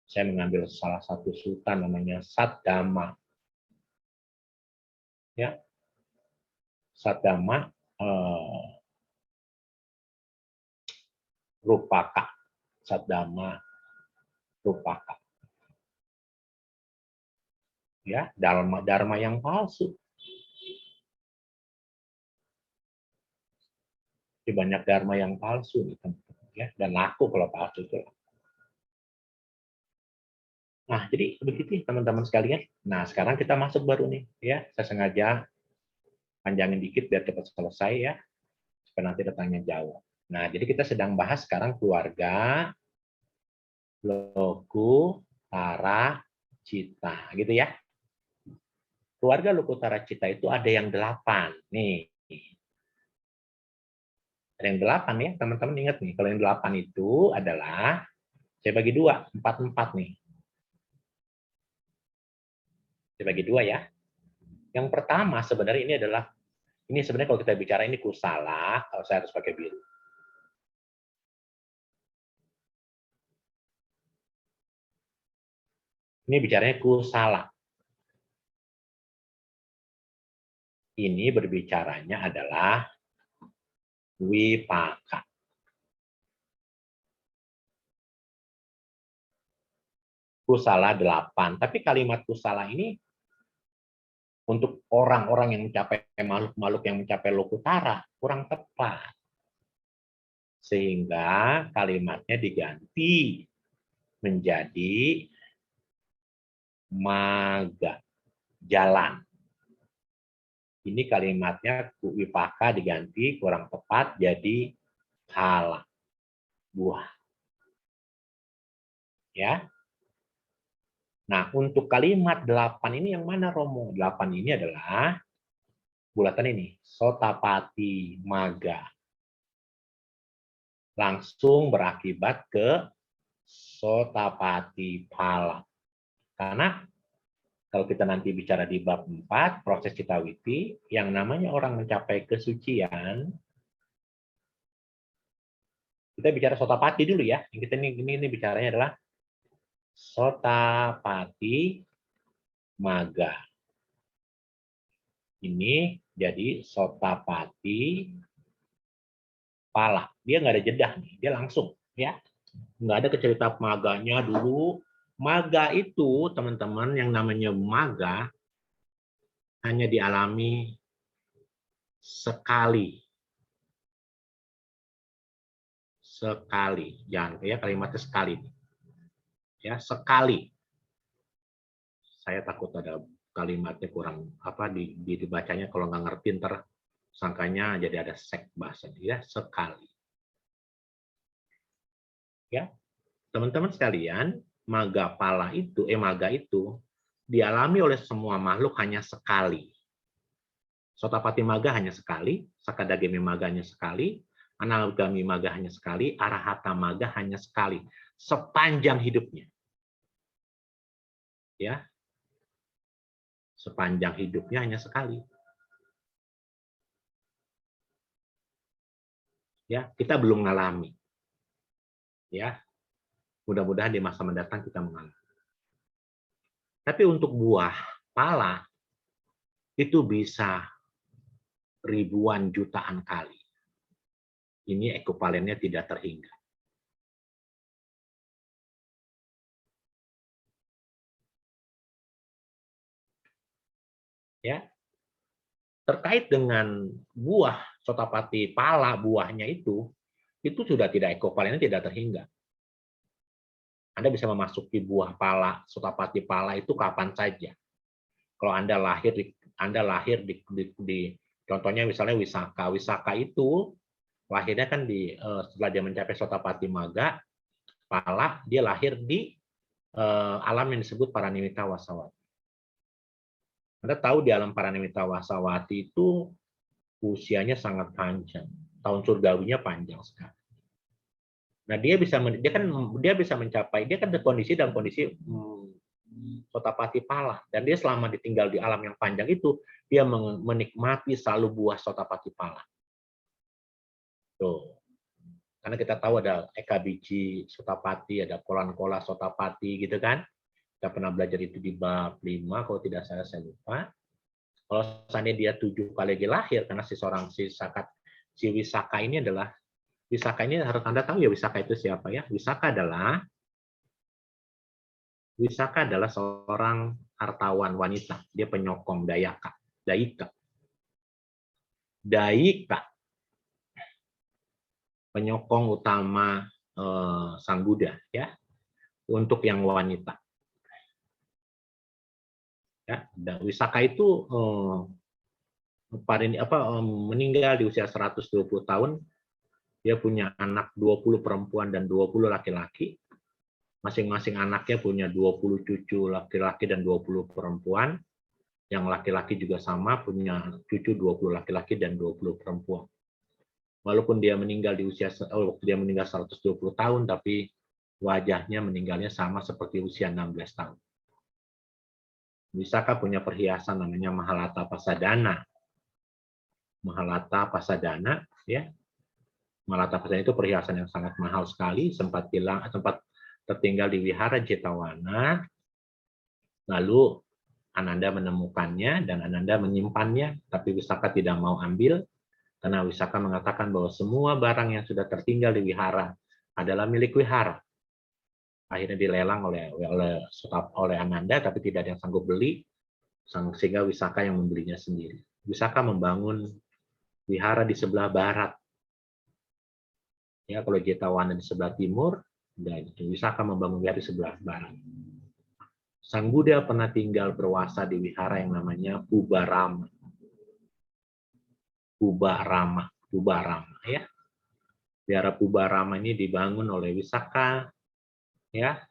Saya mengambil salah satu sultan namanya Saddhamma. Ya, Saddhamma Rupaka. Saddhamma Rupaka. Ya, dharma yang palsu. Banyak dharma yang palsu, ya, dan laku kalau palsu itu. Nah, jadi begitu teman-teman sekalian. Nah, sekarang kita masuk baru nih, ya. Saya sengaja panjangin dikit biar cepat selesai ya, supaya nanti ada tanya jawab. Nah, jadi kita sedang bahas sekarang keluarga Lokutara Cita, gitu ya. Keluarga Lokutara Cita itu ada yang 8 nih. Ada yang 8 ya, teman-teman ingat nih. Kalau yang 8 itu adalah, saya bagi 2, 4-4 nih. Saya bagi 2 ya. Yang pertama sebenarnya ini sebenarnya kalau kita bicara ini kusala, kalau saya harus pakai biru. Ini bicaranya kusala. Ini berbicaranya adalah wipaka. Kusala 8. Tapi kalimat kusala ini untuk orang-orang yang mencapai makhluk-makhluk yang mencapai Lokutara kurang tepat. Sehingga kalimatnya diganti menjadi maga, jalan. Ini kalimatnya wipaka diganti kurang tepat jadi phala, buah. Ya. Nah, untuk kalimat 8 ini yang mana, Romo? 8 ini adalah bulatan ini, sotapati maga. Langsung berakibat ke sotapati phala. Karena kalau kita nanti bicara di bab 4, proses citawiti, yang namanya orang mencapai kesucian, kita bicara sotapati dulu ya. Yang kita ini bicaranya adalah sotapati maga. Ini jadi sotapati phala. Dia nggak ada jeda nih, dia langsung ya. Nggak ada cerita maganya dulu. Maga itu teman-teman yang namanya maga hanya dialami sekali. Sekali. Jangan ya kalimatnya sekali. Ya, sekali. Saya takut ada kalimatnya kurang dibacanya kalau nggak ngerti ntar sangkanya jadi ada sek bahasa dia sekali. Ya. Teman-teman sekalian, maga itu dialami oleh semua makhluk hanya sekali. Sotapati maga hanya sekali, sakadagami maga hanya sekali, anagami maga hanya sekali, arahata maga hanya sekali sepanjang hidupnya. Ya. Sepanjang hidupnya hanya sekali. Ya, kita belum mengalami. Ya. Mudah-mudahan di masa mendatang kita mengalami. Tapi untuk buah pala itu bisa ribuan jutaan kali. Ini ekuivalennya tidak terhingga. Ya. Terkait dengan buah sotapati pala, buahnya itu sudah tidak ekuivalennya tidak terhingga. Anda bisa memasuki buah pala, sotapati pala itu kapan saja. Kalau Anda lahir di contohnya misalnya Wisaka. Wisaka itu lahirnya kan setelah dia mencapai sotapati maga, pala, dia lahir di alam yang disebut Paranimita Wasawati. Anda tahu di alam Paranimita Wasawati itu usianya sangat panjang. Tahun surgawinya panjang sekali. Nah, dia bisa mencapai, dia kan dalam kondisi Sotapati Pala. Dan dia selama ditinggal di alam yang panjang itu, dia menikmati selalu buah Sotapati Pala. Tuh. Karena kita tahu ada Eka Biji Sotapati, ada Kolan-kola Sotapati gitu kan. Kita pernah belajar itu di bab 5, kalau tidak salah saya lupa. Kalau misalnya dia 7 kali lagi lahir, karena si Wisaka ini adalah, Wisaka ini harus Anda tahu ya, Wisaka itu siapa ya? Wisaka adalah seorang hartawan wanita. Dia penyokong Daika. Penyokong utama Sang Buddha ya, untuk yang wanita. Ya, Wisaka itu meninggal di usia 120 tahun. Dia punya anak 20 perempuan dan 20 laki-laki. Masing-masing anaknya punya 20 cucu laki-laki dan 20 perempuan. Yang laki-laki juga sama, punya cucu 20 laki-laki dan 20 perempuan. Walaupun dia meninggal waktu dia meninggal 120 tahun, tapi wajahnya meninggalnya sama seperti usia 16 tahun. Wisaka punya perhiasan namanya Mahalata Pasadana. Mahalata Pasadana, ya. Mahalata Pasadana itu perhiasan yang sangat mahal sekali, sempat tertinggal di wihara Jetawana. Lalu Ananda menemukannya dan Ananda menyimpannya, tapi Wisaka tidak mau ambil karena Wisaka mengatakan bahwa semua barang yang sudah tertinggal di wihara adalah milik wihara. Akhirnya dilelang oleh Ananda, tapi tidak ada yang sanggup beli, sehingga Wisaka yang membelinya sendiri. Wisaka membangun wihara di sebelah barat. Ya, kalau Jetawana di sebelah timur, dan Wisaka membangun wihara di sebelah barat. Sang Buddha pernah tinggal berwasa di wihara yang namanya Pubarama. Pubarama ya. Wihara Pubarama ini dibangun oleh Wisaka, ya,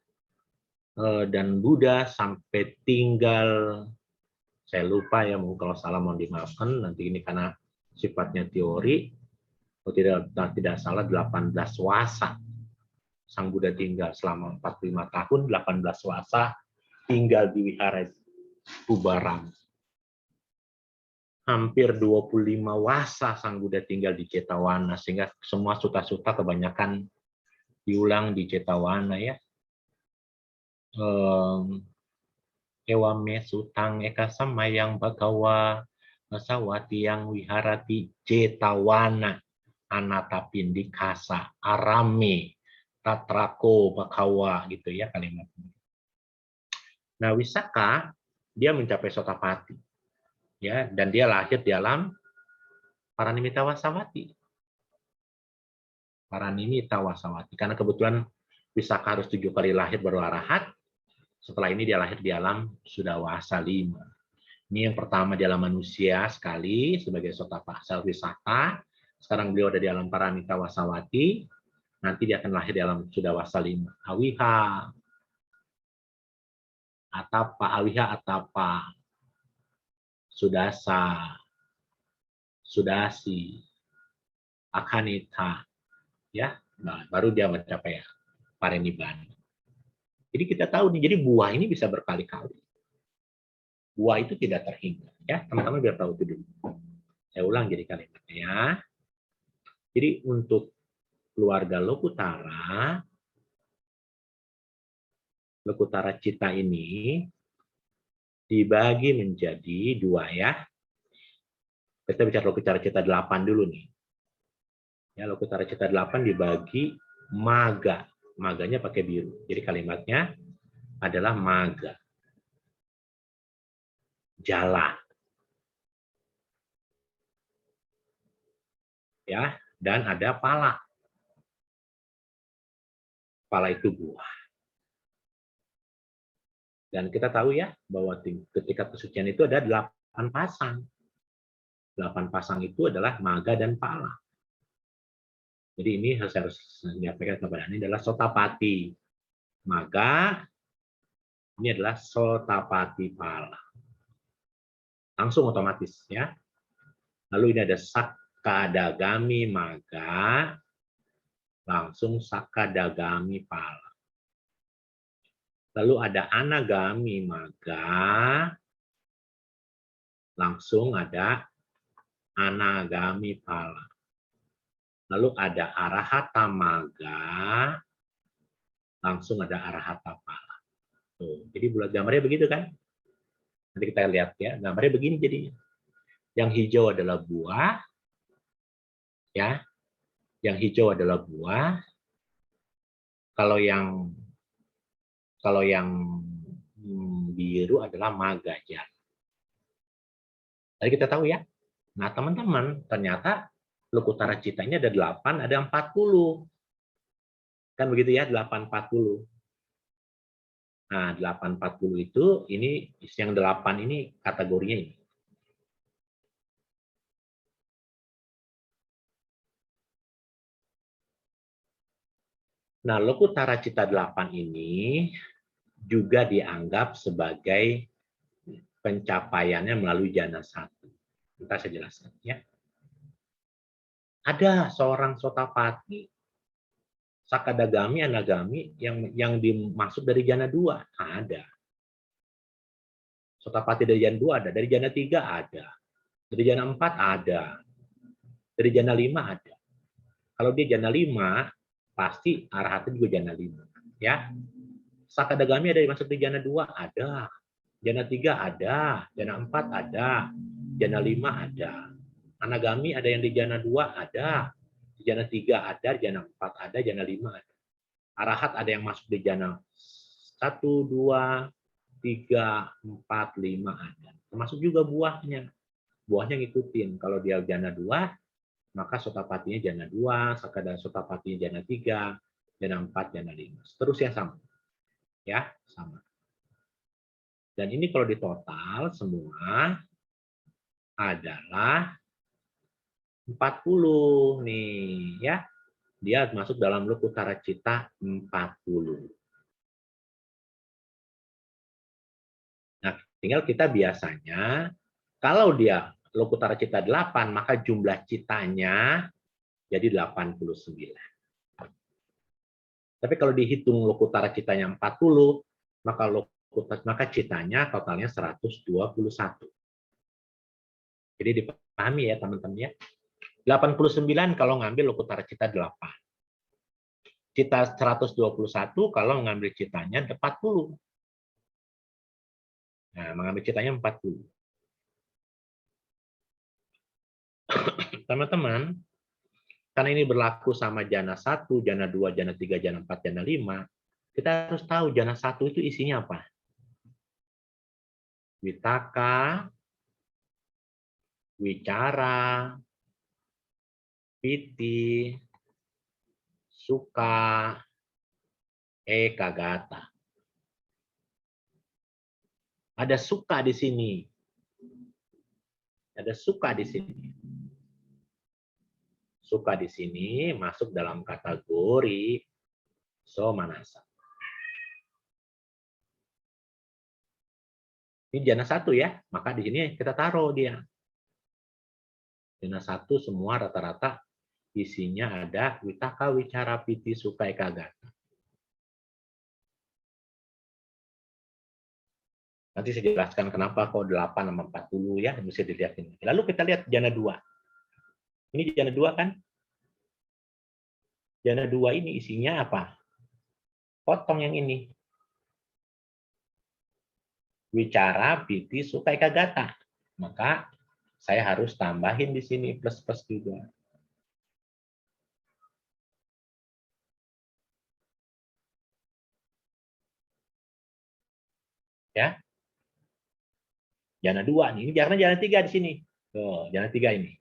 dan Buddha sampai tinggal, saya lupa ya, mungkin kalau salah mohon dimaafkan, nanti ini karena sifatnya teori, kalau tidak salah 18 wasa. Sang Buddha tinggal selama 45 tahun, 18 wasa tinggal di wihara Pubarama. Hampir 25 wasa Sang Buddha tinggal di Jetawana, sehingga semua suta-suta kebanyakan diulang di Jetawana ya. Ewame sutang eka samayang bagawa masawati yang wiharati Jetawana anatapindikasa arame tatrako bakawa gitu ya kalimatnya. Nah, Wisaka dia mencapai Sotapati ya, dan dia lahir di alam Paranimita Wasawati. Paranimita Wasawati karena kebetulan Wisaka harus 7 kali lahir baru arahat. Setelah ini dia lahir di alam Sudawasa 5. Ini yang pertama di alam manusia sekali sebagai Sotapasa Wisaka. Sekarang beliau ada di alam Paranimita Wasawati. Nanti dia akan lahir di alam Sudawasa 5. Awiha Atapa, Sudasa, Sudasi, Akanita, ya. Nah, baru dia mencapai Parinibbana. Jadi kita tahu nih, jadi buah ini bisa berkali-kali. Buah itu tidak terhingga, ya. Teman-teman biar tahu itu dulu. Saya ulang jadi kalimatnya ya. Jadi untuk keluarga Lokutara Cita ini dibagi menjadi 2 ya. Kita bicara Lokutara Cita 8 dulu nih. Ya, Lokutara Cita 8 dibagi maga. Maganya pakai biru. Jadi kalimatnya adalah maga. Jalan. Ya, dan ada pala. Pala itu buah. Dan kita tahu ya bahwa ketika kesucian itu ada 8 pasang. 8 pasang itu adalah maga dan pala. Jadi ini harus diapakan kepada ini adalah Sotapati maga, ini adalah Sotapati pala. Langsung otomatis ya. Lalu ini ada Sakadagami maga, langsung Sakadagami pala. Lalu ada anagami maga, langsung ada anagami pala. Lalu ada arahata maga, langsung ada arahata pala. Tuh, jadi bulat gambarnya begitu kan? Nanti kita lihat ya, gambarnya begini jadinya. Yang hijau adalah buah, ya. Yang hijau adalah buah. Kalau yang biru adalah maga ya. Tadi kita tahu ya. Nah, teman-teman, ternyata Lokutara Cita ini ada 8, ada 40. Kan begitu ya, 840. Nah, 840 itu ini yang 8 ini kategorinya ini. Nah, Lokutara Cita 8 ini juga dianggap sebagai pencapaiannya melalui jana 1. Kita saya jelaskan ya. Ada seorang Sotapati, Sakadagami, Anagami yang dimaksud dari jana 2. Ada. Sotapati dari jana 2 ada, dari jana 3 ada. Dari jana 4 ada. Dari jana 5 ada. Kalau dia jana 5, pasti arahata juga jana 5. Ya. Sakadagami ada yang masuk di jana 2 ada. Jana 3 ada, jana 4 ada, jana 5 ada. Anagami ada yang di jana 2 ada, di jana 3 ada, jana 4 ada, jana 5 ada. Arahat ada yang masuk di jana 1, 2, 3, 4, 5 ada. Termasuk juga buahnya. Buahnya ngikutin. Kalau dia jana 2, maka Sotapatinya jana 2, Sakada Sotapatinya jana 3, jana 4, jana 5. Seterusnya sama. Ya, sama. Dan ini kalau ditotal semua adalah 40 nih ya. Dia masuk dalam Lokutara Cita 40. Nah, tinggal kita biasanya kalau dia Lokutara Cita 8, maka jumlah citanya jadi 89. Tapi kalau dihitung Lokutara Citanya 40, maka citanya totalnya 121. Jadi dipahami ya teman-teman ya. 89 kalau ngambil Lokutara Cita 8. Cita 121 kalau mengambil citanya 40. Nah, mengambil citanya 40. Teman-teman, karena ini berlaku sama jana 1, jana 2, jana 3, jana 4, jana 5, kita harus tahu jana 1 itu isinya apa. Witaka, wicara, piti, suka, ekagata. Ada suka di sini. Ada suka di sini. Suka di sini masuk dalam kategori somanasa. Ini jana 1 ya, maka di sini kita taruh dia. Jana 1 semua rata-rata isinya ada witaka, wicara, piti, suka, ekagata. Nanti saya jelaskan kenapa kok 8 sama 40 ya, bisa dilihat ini. Lalu kita lihat jana 2. Ini jana 2 kan? Jana 2 ini isinya apa? Potong yang ini. Wicara, piti, suka, ekagata. Maka saya harus tambahin di sini plus-plus juga. Ya. Jana 2 nih. Ini karena jana 3 di sini. Tuh, jana 3 ini.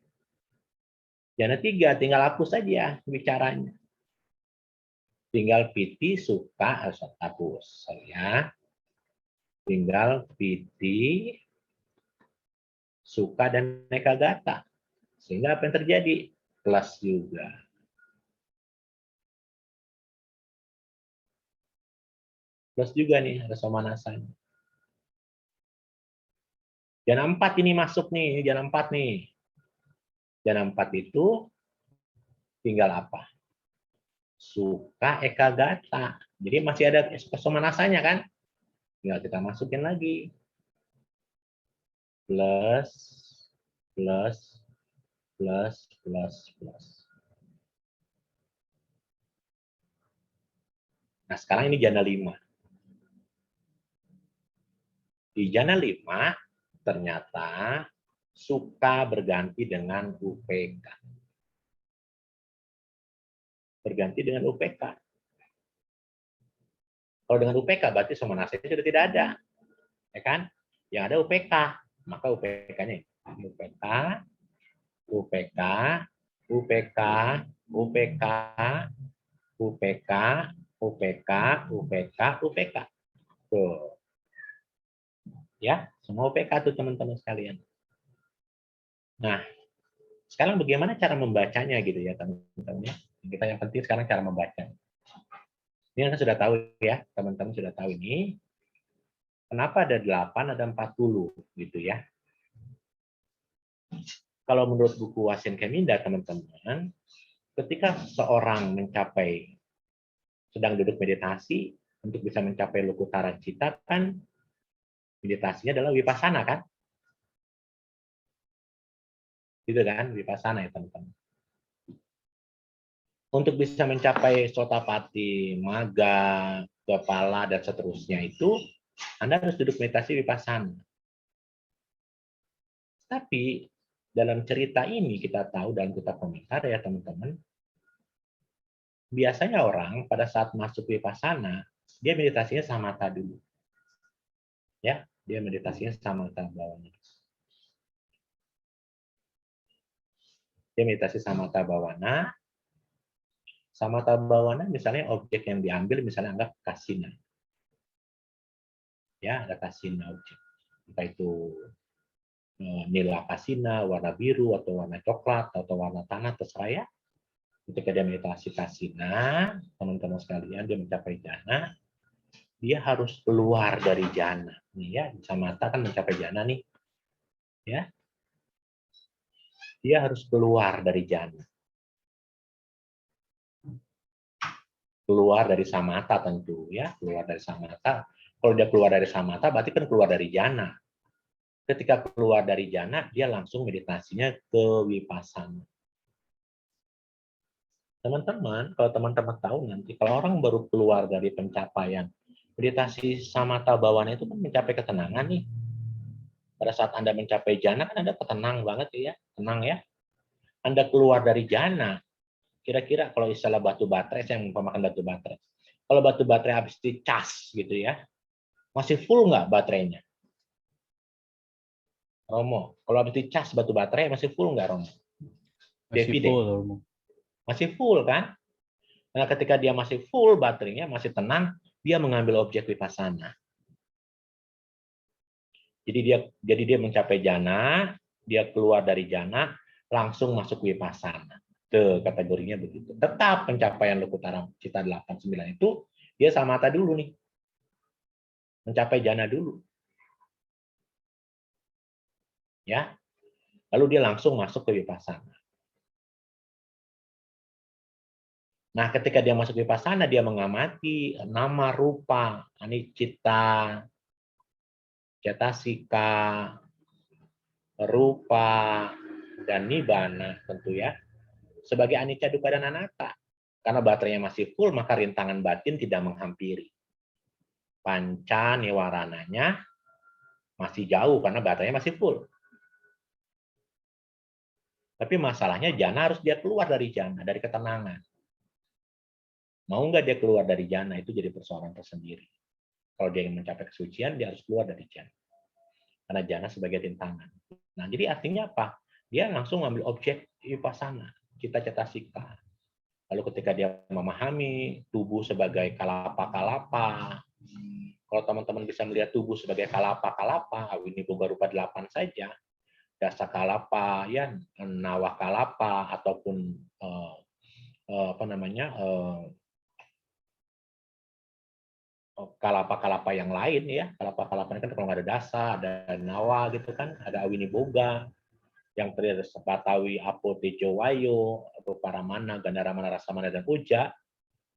Jana 3 tinggal hapus saja bicaranya. Tinggal piti, suka, harus hapus. Ya. Tinggal piti, suka, dan ekagata. Sehingga apa yang terjadi? Kelas juga. Plus juga nih, ada somanasanya. Jana 4 ini masuk nih, jana 4 nih. Jana 4 itu tinggal apa? Suka, ekagata. Jadi masih ada somanasanya kan? Tinggal kita masukin lagi. Plus, plus, plus, plus, plus. Nah, sekarang ini jana 5. Di jana 5, ternyata suka berganti dengan UPK. Berganti dengan UPK. Kalau dengan UPK, berarti Somanasa itu sudah tidak ada. Ya kan? Yang ada UPK. Maka UPK-nya UPK, UPK, UPK, UPK, UPK, UPK, UPK, UPK. Tuh. Ya, semua UPK tuh teman-teman sekalian. Nah, sekarang bagaimana cara membacanya gitu ya teman-teman ya. Kita yang penting sekarang cara membaca. Ini kan sudah tahu ya, teman-teman sudah tahu ini. Kenapa ada 8, ada 40 gitu ya. Kalau menurut buku Wasin Keminda teman-teman, ketika seorang sedang duduk meditasi, untuk bisa mencapai lokutara cita kan meditasinya adalah vipassana kan? Gitu kan, vipassana ya teman-teman. Untuk bisa mencapai sotapati, maga, kepala, dan seterusnya itu, Anda harus duduk meditasi vipassana. Tapi dalam cerita ini kita tahu dalam kitab komentar ya teman-teman, biasanya orang pada saat masuk vipassana, dia meditasinya samatha dulu. Ya, dia meditasinya samatha bawahnya. Dia meditasi samatha bawana. Samatha bawana misalnya objek yang diambil misalnya anggap kasina. Ya, ada kasina objek. Entah itu nila kasina, warna biru atau warna coklat atau warna tanah terserah ya. Ketika dia meditasi kasina, teman-teman sekalian dia mencapai jana, dia harus keluar dari jana. Nih ya, samatha kan mencapai jana nih. Ya. Dia harus keluar dari jana. Keluar dari samatha tentu ya, keluar dari samatha. Kalau dia keluar dari samatha berarti kan keluar dari jana. Ketika keluar dari jana, dia langsung meditasinya ke vipassana. Teman-teman, kalau teman-teman tahu nanti, kalau orang baru keluar dari pencapaian, meditasi samatha bawana itu kan mencapai ketenangan nih. Pada saat Anda mencapai jana, kan Anda tenang banget ya, tenang ya. Anda keluar dari jana, kira-kira kalau istilah batu baterai, saya mengumpamakan batu baterai. Kalau batu baterai habis dicas gitu ya, masih full nggak baterainya? Romo, kalau habis dicas batu baterai masih full nggak Romo? Masih Devi deh. full, Romo. Masih full kan? Nah, ketika dia masih full baterainya, masih tenang, dia mengambil objek vipassana. Jadi dia mencapai jana, dia keluar dari jana, langsung masuk vipassana. Kategorinya begitu. Tetap pencapaian lokutara cita 89 itu dia samatha dulu nih. Mencapai jana dulu. Ya. Lalu dia langsung masuk ke vipassana. Nah, ketika dia masuk vipassana, dia mengamati nama, rupa, anicca, cetasika, rupa, dan nibbana tentu ya. Sebagai anicca, dukkha, dan anatta. Karena baterainya masih full, maka rintangan batin tidak menghampiri. Panca niwarananya masih jauh karena baterainya masih full. Tapi masalahnya jana harus dia keluar dari jana, dari ketenangan. Mau nggak dia keluar dari jana itu jadi persoalan tersendiri. Kalau dia ingin mencapai kesucian, dia harus keluar dari jana. Karena jana sebagai rintangan. Nah, jadi artinya apa? Dia langsung ambil objek vipassana, cita cetasika. Lalu ketika dia memahami tubuh sebagai kalapa-kalapa, kalau teman-teman bisa melihat tubuh sebagai kalapa-kalapa, ini boga rupa 8 saja, dasa kalapa, ya, nawa kalapa, ataupun kalapa-kalapa yang lain ya, kalapa-kalapa kan kalau nggak ada dasa, ada nawa gitu kan, ada awini boga, yang terdiri dari Sepatawi, Apo, Tejo, Wayo, atau Paramana, Gandaramana, Rasamana, dan Uja,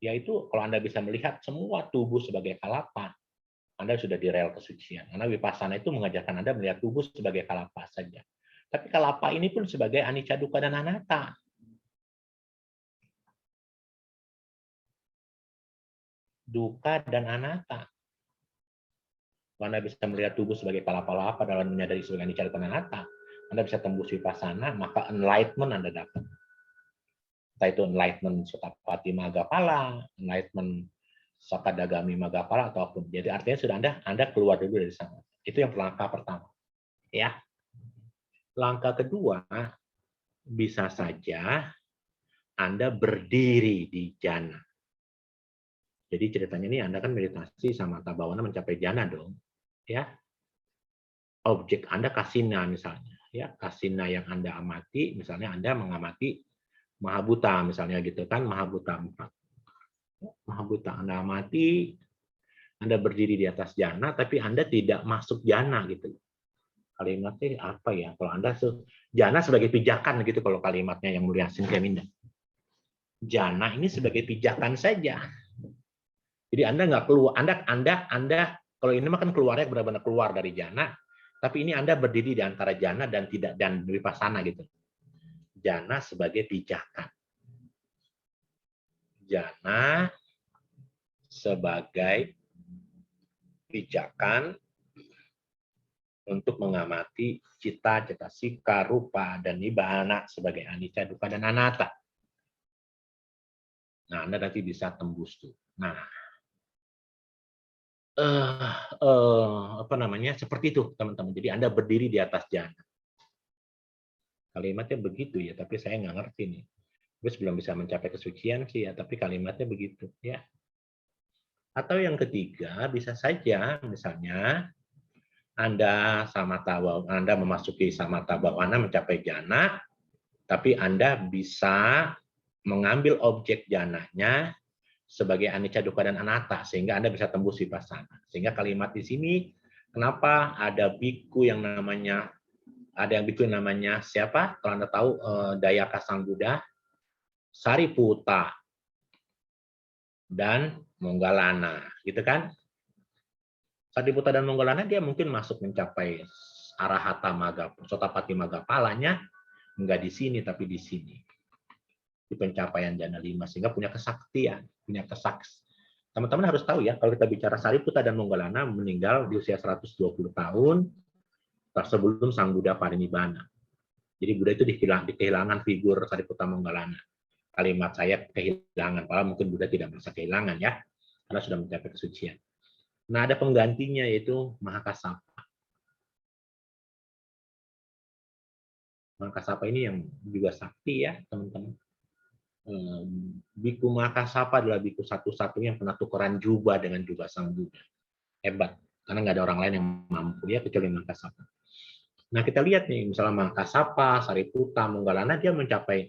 yaitu kalau Anda bisa melihat semua tubuh sebagai kalapa, Anda sudah di rel kesucian. Karena Vipassana itu mengajarkan Anda melihat tubuh sebagai kalapa saja. Tapi kalapa ini pun sebagai anicca, dukkha, dan anatta. Dukkha dan anatta. Kalau Anda bisa melihat tubuh sebagai kalapa-lapa dalam menyadari sebagai anicca, dukkha, dan anatta, Anda bisa tembus Vipassana, maka enlightenment Anda dapat. Entah itu enlightenment Sotapati Maggapala, enlightenment Sakadagami Maggapala, ataupun. Jadi artinya sudah Anda keluar dulu dari sana. Itu yang langkah pertama. Ya. Langkah kedua, bisa saja Anda berdiri di jana. Jadi ceritanya ini Anda kan meditasi sama Tabawana mencapai jana dong. Ya. Objek Anda kasina misalnya. Ya, kasina yang Anda amati, misalnya Anda mengamati Mahabhuta misalnya gitu kan, Mahabhuta 4. Mahabhuta Anda amati, Anda berdiri di atas jana, tapi Anda tidak masuk jana gitu. Kalimatnya apa ya? Kalau Anda jana sebagai pijakan gitu, kalau kalimatnya yang mulia Sinkeminda. Jana ini sebagai pijakan saja. Jadi Anda nggak keluar, Anda kalau ini mah kan keluarnya benar-benar keluar dari jana, tapi ini Anda berdiri di antara jana dan vipassana gitu. Jana sebagai pijakan. Jana sebagai pijakan untuk mengamati cita, cetasika, rupa, dan nibbana sebagai anicca, dukkha, dan anatta. Nah, Anda nanti bisa tembus tuh. Nah, apa namanya? Seperti itu, teman-teman. Jadi Anda berdiri di atas jana. Kalimatnya begitu ya, tapi saya nggak ngerti nih. Terus belum bisa mencapai kesucian sih ya, tapi kalimatnya begitu ya. Atau yang ketiga, bisa saja misalnya Anda memasuki samatha bhavana mencapai jana, tapi Anda bisa mengambil objek jananya sebagai anicca, dukkha, dan anatta, sehingga Anda bisa tembus vipassana. Sehingga kalimat di sini, kenapa ada biku yang namanya siapa? Kalau Anda tahu Dayaka Sang Buddha, Sariputta, dan Moggallana, gitu kan? Sariputta dan Moggallana dia mungkin masuk mencapai arahata magga, Sotapati Maggapalanya enggak di sini tapi di sini. Di pencapaian jana 5 sehingga punya kesaktian, punya kesaks. Teman-teman harus tahu ya, kalau kita bicara Sariputta dan Moggallana meninggal di usia 120 tahun sebelum Sang Buddha parinibbana. Jadi Buddha itu kehilangan figur Sariputta Moggallana. Kalimat saya kehilangan, padahal mungkin Buddha tidak merasa kehilangan ya, karena sudah mencapai kesucian. Nah, ada penggantinya yaitu Mahakassapa. Mahakassapa ini yang juga sakti ya, teman-teman. Biku Mahakassapa adalah biku satu-satunya yang pernah tukeran jubah dengan jubah Sang Buddha. Hebat, karena nggak ada orang lain yang mampu ya kecuali Mahakassapa. Nah, kita lihat nih, misalnya Mahakassapa, Sariputta, Moggallana, dia mencapai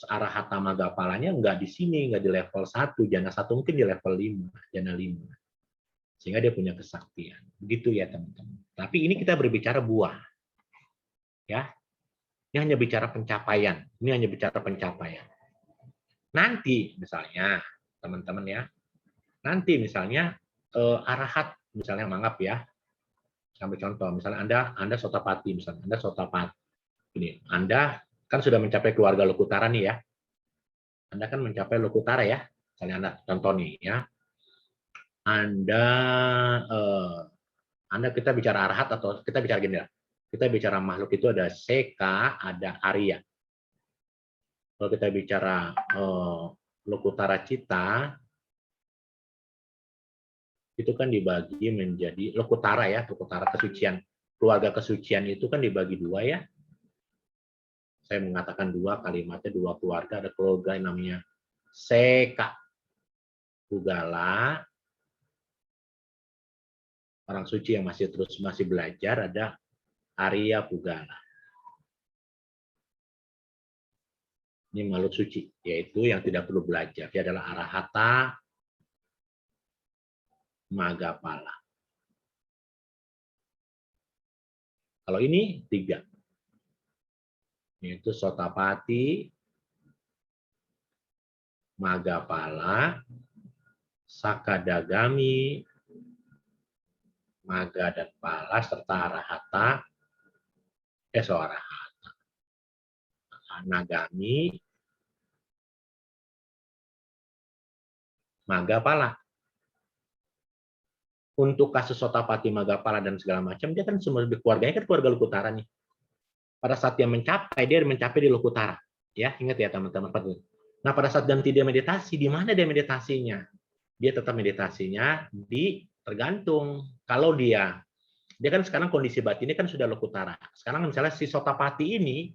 arahata maggapalanya nggak di sini, nggak di level 1, jana 1 mungkin di level 5, jana 5. Sehingga dia punya kesaktian. Begitu ya, teman-teman. Tapi ini kita berbicara buah. Ya. Ini hanya bicara pencapaian. Ini hanya bicara pencapaian. Nanti misalnya, teman-teman ya, nanti misalnya arahat, misalnya menganggap ya, sampai contoh, misalnya Anda Sotapati, misalnya Anda Sotapati. Ini, Anda kan sudah mencapai keluarga Lokutara nih ya. Anda kan mencapai Lokutara ya. Misalnya Anda contoh nih ya. Anda kita bicara arahat atau kita bicara gini ya. Kita bicara makhluk itu ada seka, ada arya. Kalau kita bicara Lokutara Cita, itu kan dibagi menjadi Lokutara ya, Lokutara kesucian. Keluarga kesucian itu kan dibagi dua ya. Saya mengatakan dua, kalimatnya dua keluarga. Ada keluarga yang namanya Seka Pugala, orang suci yang masih belajar, ada Arya Pugala. Ini makhluk suci, yaitu yang tidak perlu belajar. Dia adalah Arahata Maggapala. Kalau ini 3. Yaitu Sotapati, Maggapala, Sakadagami, Maga dan Pala serta Arahata, Arahata, Anagami, Maga, Pala. Untuk kasus Sotapati, Maga, Pala dan segala macam, dia kan semua keluarganya kan keluarga Lokutara nih. Pada saat dia mencapai di Lokutara. Ya, ingat ya teman-teman. Nah, pada saat ganti dia meditasi, di mana dia meditasinya? Dia tetap meditasinya di tergantung. Kalau dia kan sekarang kondisi batinnya kan sudah Lokutara. Sekarang misalnya si Sotapati ini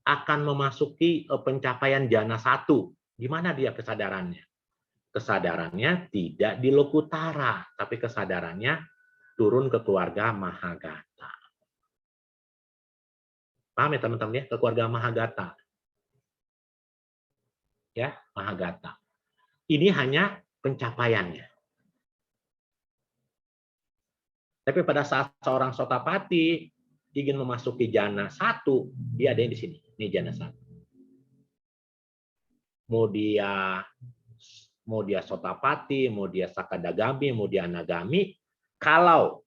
akan memasuki pencapaian jana 1. Di mana dia kesadarannya? Kesadarannya tidak di Lokutara, tapi kesadarannya turun ke keluarga Mahagata. Paham ya teman-teman ya? Ke keluarga Mahagata. Ya, Mahagata. Ini hanya pencapaiannya. Tapi pada saat seorang Sotapati ingin memasuki jana 1, dia ada yang di sini. Ini jana 1. Mau dia Sotapati, mau dia Sakadagami, mau dia Anagami, kalau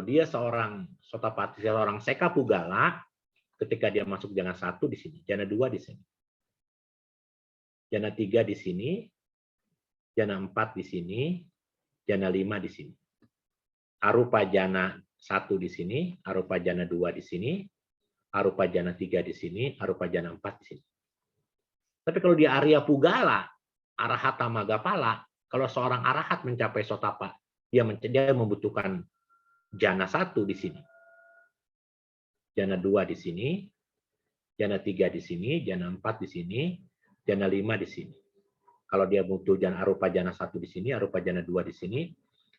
dia seorang Sotapati, seorang Seka Pugala, ketika dia masuk jana 1 di sini, jana 2 di sini, jana 3 di sini, jana 4 di sini, jana 5 di sini. Arupa jana 1 di sini, arupa jana 2 di sini, arupa jana 3 di sini, arupa jana 4 di sini. Tapi kalau di Arya Pugala, Arahata Magapala, kalau seorang arahat mencapai Sotapa, dia membutuhkan jana 1 di sini, jana 2 di sini, jana 3 di sini, jana 4 di sini, jana 5 di sini. Kalau dia butuh jana arupa jana 1 di sini, arupa jana 2 di sini,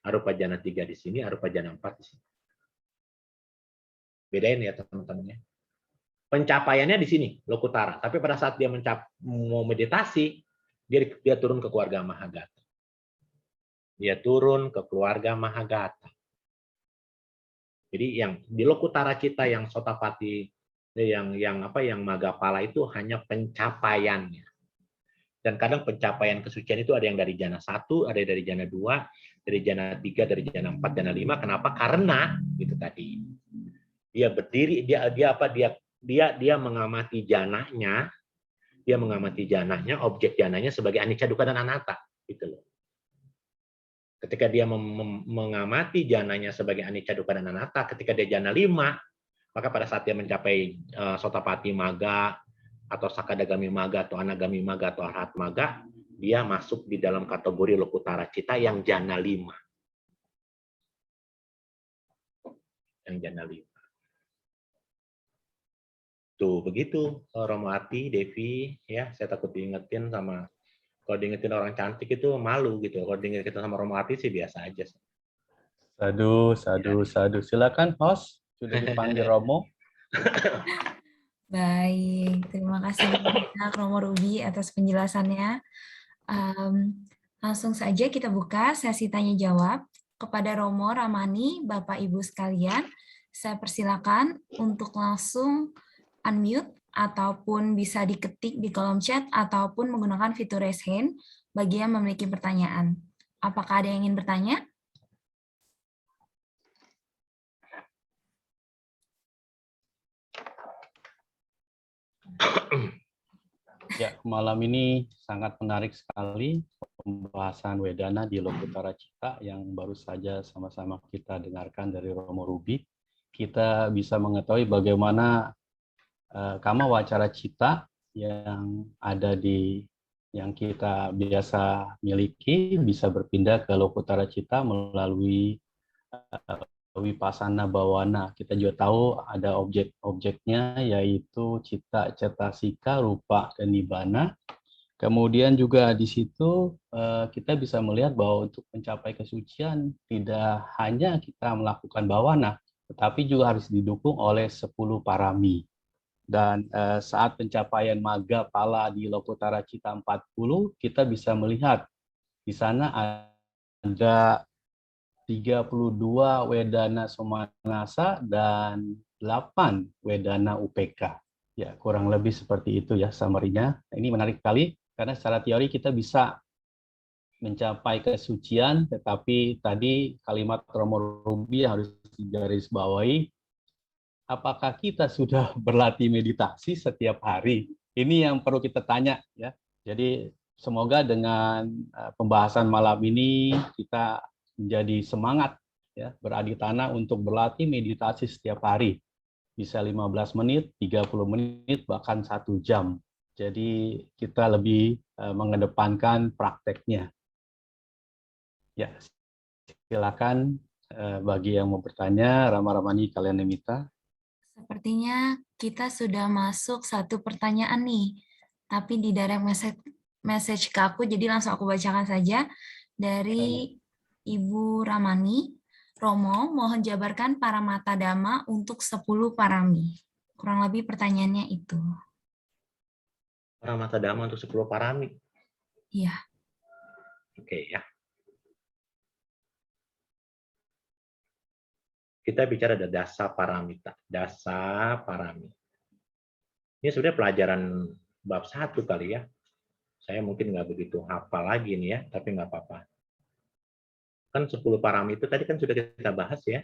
arupa jana 3 di sini, arupa jana 4 di sini. Bedain ya teman-teman ya. Pencapaiannya di sini, Lokutara. Tapi pada saat dia mau meditasi, dia turun ke keluarga Mahagata. Dia turun ke keluarga Mahagata. Jadi yang di Lokutara kita yang Sotapati, yang Magapala itu hanya pencapaiannya. Dan kadang pencapaian kesucian itu ada yang dari jana 1, ada dari jana 2, dari jana 3, dari jana 4, jana 5. Kenapa? Karena itu tadi. Dia berdiri, dia mengamati janahnya, objek janahnya sebagai anicca, dukkha dan anatta, gitu loh. Ketika dia mengamati janahnya sebagai anicca, dukkha dan anatta, ketika dia jana 5, maka pada saat dia mencapai Sotapati Maga atau Sakadagami Maga atau Anagami Maga atau Arhat Maga, dia masuk di dalam kategori Lokutara Cita yang jana 5. Yang jana 5. Tuh, begitu Romo Ati, Devi, ya, saya takut diingetin sama, kalau diingetin orang cantik itu malu gitu. Kalau diingetin sama Romo Ati sih biasa aja. Sadu. Silakan host, sudah dipanggil Romo. Baik, terima kasih banyak Romo Ruby atas penjelasannya. Langsung saja kita buka sesi tanya jawab kepada Romo, Ramani, Bapak Ibu sekalian. Saya persilakan untuk langsung unmute ataupun bisa diketik di kolom chat ataupun menggunakan fitur raise hand bagi yang memiliki pertanyaan. Apakah ada yang ingin bertanya? Ya, malam ini sangat menarik sekali pembahasan Wedana di Lokutara Cita yang baru saja sama-sama kita dengarkan dari Romo Ruby. Kita bisa mengetahui bagaimana Kama Wacara Cita yang ada yang kita biasa miliki bisa berpindah ke Lokutara Cita melalui Vipassana Bhawana. Kita juga tahu ada objek-objeknya yaitu Cita, Cetasika, Rupa, dan Nibbana. Kemudian juga di situ kita bisa melihat bahwa untuk mencapai kesucian tidak hanya kita melakukan Bhawana, tetapi juga harus didukung oleh 10 parami. Dan saat pencapaian Magga Pala di Lokutara Cita 40, kita bisa melihat di sana ada 32 Wedana Somanasa dan 8 Wedana UPK. Ya, kurang lebih seperti itu ya summary-nya. Ini menarik sekali karena secara teori kita bisa mencapai kesucian, tetapi tadi kalimat Romo Ruby harus digarisbawahi, apakah kita sudah berlatih meditasi setiap hari? Ini yang perlu kita tanya ya. Jadi semoga dengan pembahasan malam ini kita menjadi semangat ya, beradi tanah untuk berlatih meditasi setiap hari. Bisa 15 menit, 30 menit, bahkan 1 jam. Jadi kita lebih mengedepankan prakteknya. Ya, silakan bagi yang mau bertanya, Rama Ramani kalian Nemita. Sepertinya kita sudah masuk satu pertanyaan nih, tapi di direct message ke aku, jadi langsung aku bacakan saja dari Ibu Ramani. Romo, mohon jabarkan paramata dhamma untuk 10 parami. Kurang lebih pertanyaannya itu. Paramata dhamma untuk 10 parami. Iya. Oke ya. Kita bicara ada dasa paramita. Dasa parami. Ini sebenarnya pelajaran bab 1 kali ya. Saya mungkin nggak begitu hafal lagi nih ya, tapi nggak apa-apa. Kan 10 parami itu tadi kan sudah kita bahas ya.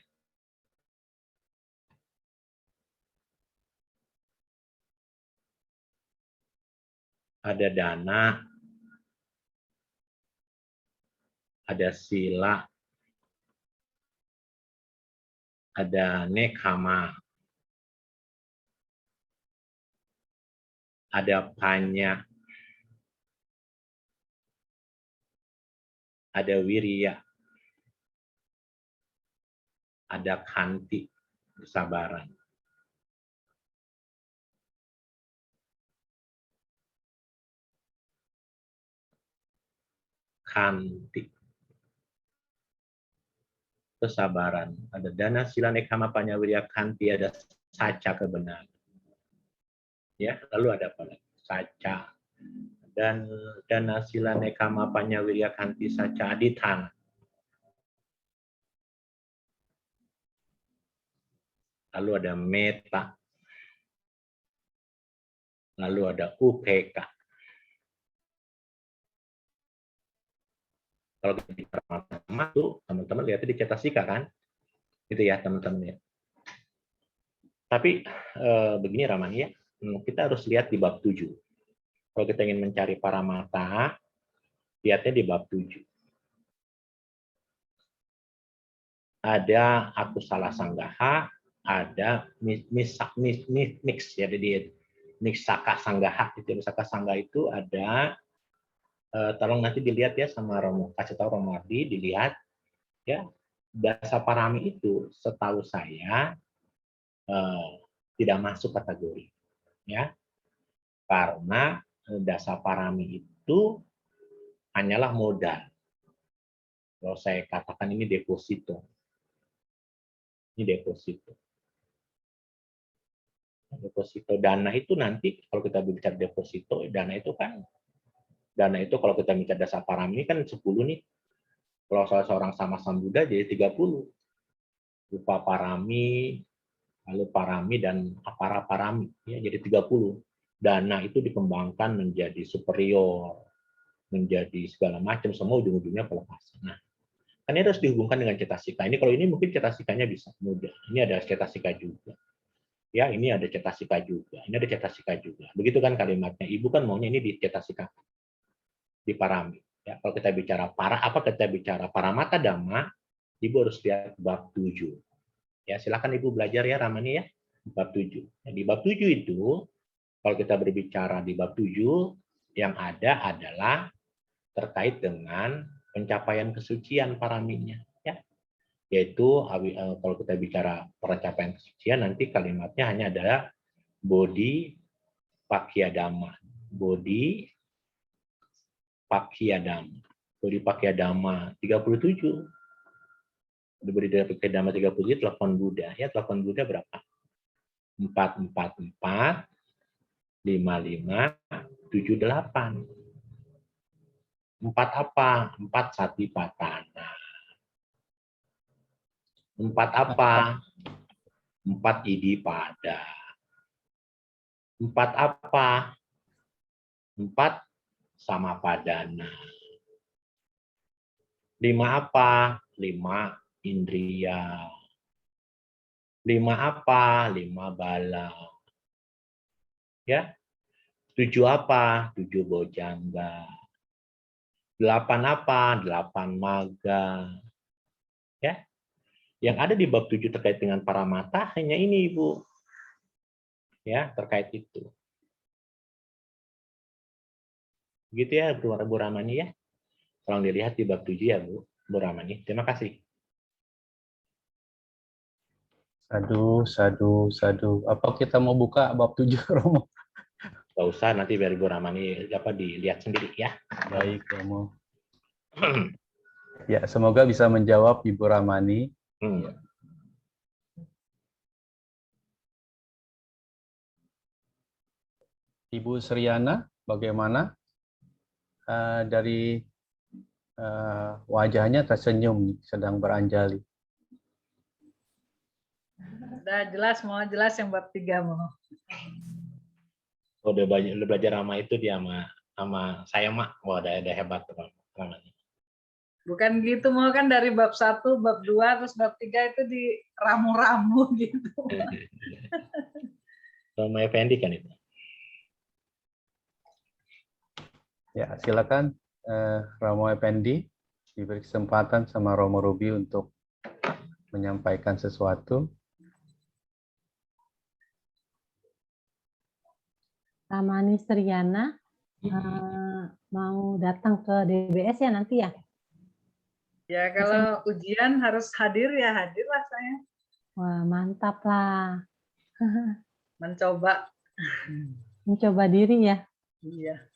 Ada dana, ada sila, ada nekkhamma, ada panya, ada wirya, ada khanti, kesabaran. Khanti, kesabaran. Ada dana, sila, nekkhamma, panya, wirya, khanti, ada saca, kebenaran. Ya, lalu ada apa lagi? Saca. Dan dana, sila, nekkhamma, panya, wirya, khanti, saca, adithana. Lalu ada meta. Lalu ada upeka. Kalau kita bicara matematika tuh, teman-teman lihatnya di cetasika kan? Gitu ya, teman-teman ya. Tapi begini Ramani ya, kita harus lihat di bab 7. Kalau kita ingin mencari paramata, lihatnya di bab 7. Ada akusala sanggaha, ada mix ya, jadi niksaka sanggaha. Niksaka sanggaha itu ada, tolong nanti dilihat ya sama Romo, kasih tahu Romo Ardi, dilihat ya, dasa parami itu setahu saya tidak masuk kategori ya, karena dasa parami itu hanyalah modal. Kalau saya katakan ini deposito. Ini deposito. Deposito dana itu nanti kalau kita bicara deposito, dana itu kalau kita bicara dasa parami kan 10 nih. Kalau salah seorang sama sambuddha jadi 30. Rupa parami, lalu parami dan apara parami ya, jadi 30. Dana itu dikembangkan menjadi superior, menjadi segala macam, semua ujung-ujungnya pelepasan. Nah, kan ini harus dihubungkan dengan cetasika. Ini kalau ini mungkin cetasikanya bisa mudah. Ini ada cetasika juga. Ya, ini ada cetasika juga. Ini ada cetasika juga. Begitu kan kalimatnya. Ibu kan maunya ini di cetasika, di parami. Ya, kalau kita bicara kita bicara paramata dhamma, Ibu harus lihat bab 7. Ya, silakan Ibu belajar ya Ramani ya. Bab 7. Nah, di bab 7 itu kalau kita berbicara di bab 7 yang ada adalah terkait dengan pencapaian kesucian paraminya ya. Yaitu kalau kita bicara pencapaian kesucian nanti kalimatnya hanya adalah bodhi pakya dhamma. Bodhi pakya dhamma. Bodhi pakya dhamma 37. Bodhi pakya dhamma 37 telepon Buddha ya. Telepon Buddha berapa? 444 55 78. 4 apa? 4 satipatthana. 4 apa? 4 iddhipada. 4 apa? 4 samapadana. 5 apa? 5 indria. 5 apa? 5 bala. Ya. 7 apa? 7 bojangga. 8 apa? 8 maga. Ya. Yang ada di bab 7 terkait dengan paramata hanya ini, Ibu. Ya, terkait itu. Gitu ya, Bu Ramani ya. Tolong dilihat di bab 7 ya, Bu Ramani. Terima kasih. Sadu, sadu, sadu. Apa kita mau buka bab 7, Romo? Nggak usah, nanti biar Ibu Ramani dilihat sendiri ya. Baik, Romo. Ya, semoga bisa menjawab Ibu Ramani. Ya. Ibu Sriana, bagaimana? Dari wajahnya tersenyum, sedang beranjali. Udah jelas, mau jelas yang bab 3 mau. Udah belajar sama itu dia sama saya, Mak. Wah, ada hebat namanya. Bukan gitu, mau kan dari bab 1, bab 2, terus bab 3 itu di ramu-ramu gitu. Sama Effendi kan itu. Ya, silakan Romo Effendi diberi kesempatan sama Romo Ruby untuk menyampaikan sesuatu. Ramani Sriana mau datang ke DBS ya nanti ya? Ya kalau ujian harus hadir ya hadirlah saya. Wah, mantap lah. Mencoba. Mencoba diri ya? Iya.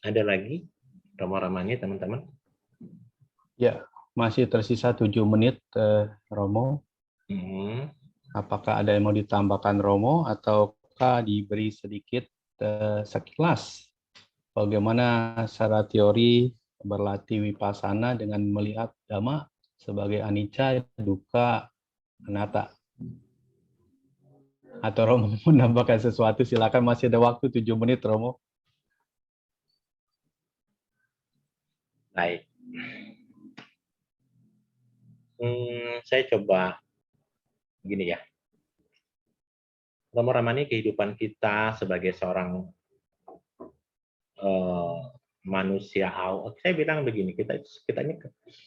Ada lagi Romo-Ramani, teman-teman? Ya, masih tersisa 7 menit, Romo. Apakah ada yang mau ditambahkan, Romo, ataukah diberi sedikit sekilas bagaimana secara teori berlatih wipasana dengan melihat dhamma sebagai anicca, dukkha, anatta? Atau Romo menambahkan sesuatu, silakan, masih ada waktu 7 menit, Romo. Baik. Saya coba gini ya. Romo Ramani, kehidupan kita sebagai seorang manusia awal, saya bilang begini, kita ini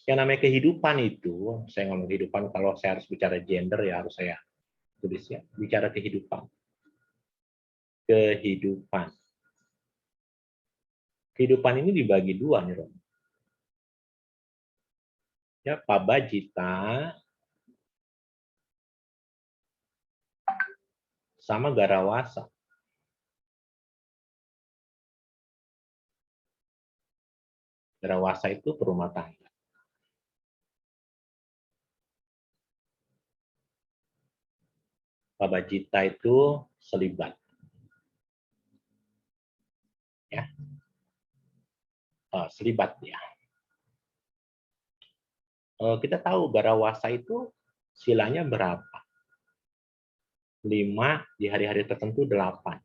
yang namanya kehidupan itu, saya ngomong kehidupan, kalau saya harus bicara gender ya harus saya tulis ya, bicara kehidupan. Kehidupan ini dibagi dua nih, Romo. Ya, pabajita sama garawasa. Garawasa itu perumah tangga. Pabajita itu selibat. Ya. Selibat ya. Kita tahu garawasa itu silanya berapa? 5, di hari-hari tertentu 8.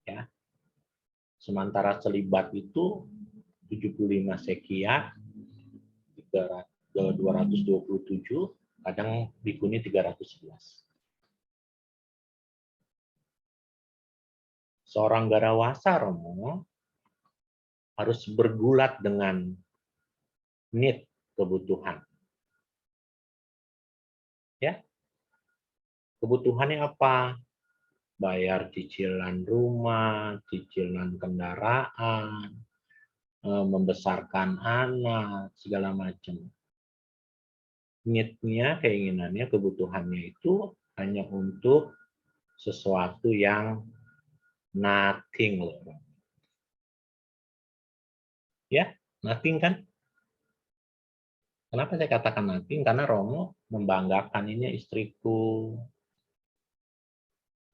Ya. Sementara selibat itu 75 sekia, 227, kadang bikuni 311. Seorang garawasa, Romo, harus bergulat dengan need, kebutuhan. Ya. Kebutuhannya apa? Bayar cicilan rumah, cicilan kendaraan, membesarkan anak, segala macam. Need-nya, keinginannya, kebutuhannya itu hanya untuk sesuatu yang nothing loh. Ya, nothing kan? Kenapa saya katakan nothing? Karena Romo membanggakan, ini istriku,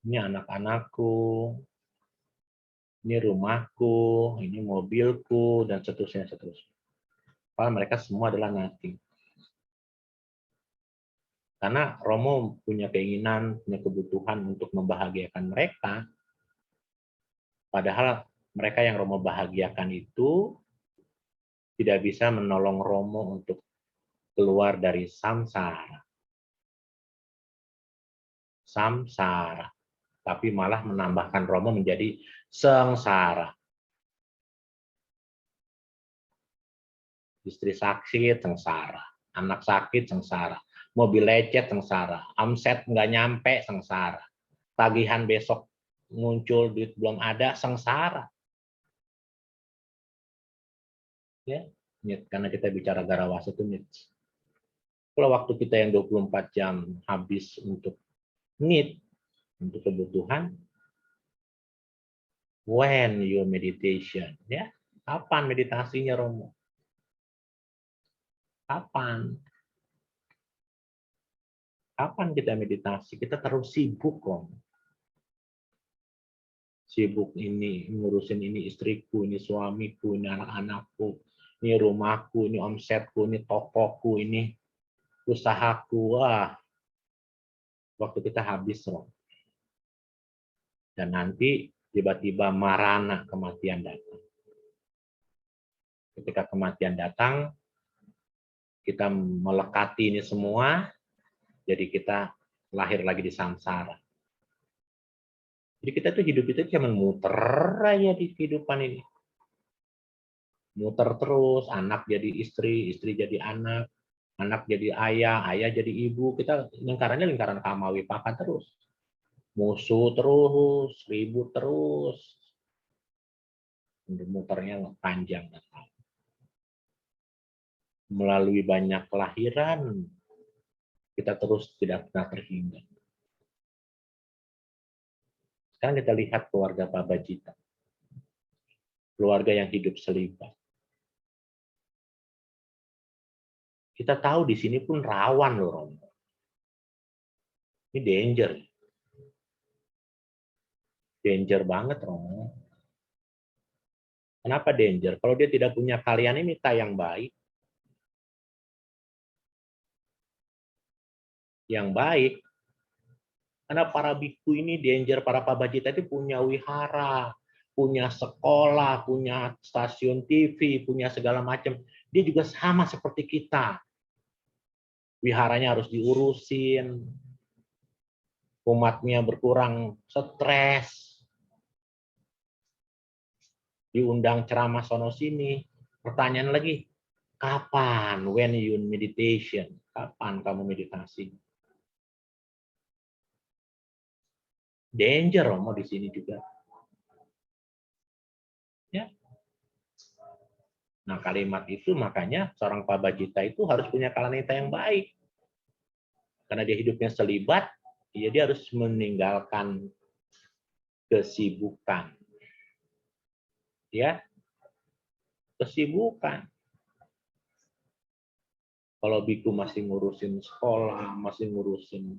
ini anak-anakku, Ini rumahku, ini mobilku, dan seterusnya. Padahal mereka semua adalah nothing. Karena Romo punya keinginan, punya kebutuhan untuk membahagiakan mereka. Padahal mereka yang Romo bahagiakan itu tidak bisa menolong Romo untuk keluar dari samsara. Tapi malah menambahkan Romo menjadi sengsara. Istri sakit, sengsara. Anak sakit, sengsara. Mobil lecet, sengsara. Omset nggak nyampe, sengsara. Tagihan besok muncul, duit belum ada, sengsara. Ya, karena kita bicara garawasa itu needs. Kalau waktu kita yang 24 jam habis untuk need, untuk kebutuhan, when you meditation, ya, kapan meditasinya Romo? Kapan kita meditasi? Kita terus sibuk Romo. Sibuk ini, ngurusin ini istriku, ini suamiku, ini anak-anakku, ini rumahku, ini omsetku, ini tokoku, ini usahaku. Wah, waktu kita habis Romo. Dan nanti tiba-tiba marana, kematian datang. Ketika kematian datang, kita melekati ini semua, jadi kita lahir lagi di samsara. Jadi kita tuh hidup itu cuma muter aja di kehidupan ini. Muter terus, anak jadi istri, istri jadi anak, anak jadi ayah, ayah jadi ibu. Kita lingkarannya lingkaran kamawi paka terus. Musuh terus, ribut terus. Muternya panjang. Melalui banyak kelahiran, kita terus tidak pernah terhindar. Sekarang kita lihat keluarga Pak Bajita. Keluarga yang hidup selibat. Kita tahu di sini pun rawan loh, Romo. Ini danger. Danger banget, Romo. Kenapa danger? Kalau dia tidak punya kalian ini minta yang baik. Yang baik. Karena para biku ini danger, para Pak Bajita itu punya wihara, punya sekolah, punya stasiun TV, punya segala macam. Dia juga sama seperti kita. Wiharanya harus diurusin. Umatnya berkurang stres. Diundang ceramah sono sini. Pertanyaan lagi, kapan? When you meditation? Kapan kamu meditasi? Danger Romo di sini juga. Ya. Nah, kalimat itu makanya seorang Pak Bajita itu harus punya kalanita yang baik. Karena dia hidupnya selibat, dia harus meninggalkan kesibukan. Ya. Kesibukan. Kalau biku masih ngurusin sekolah, masih ngurusin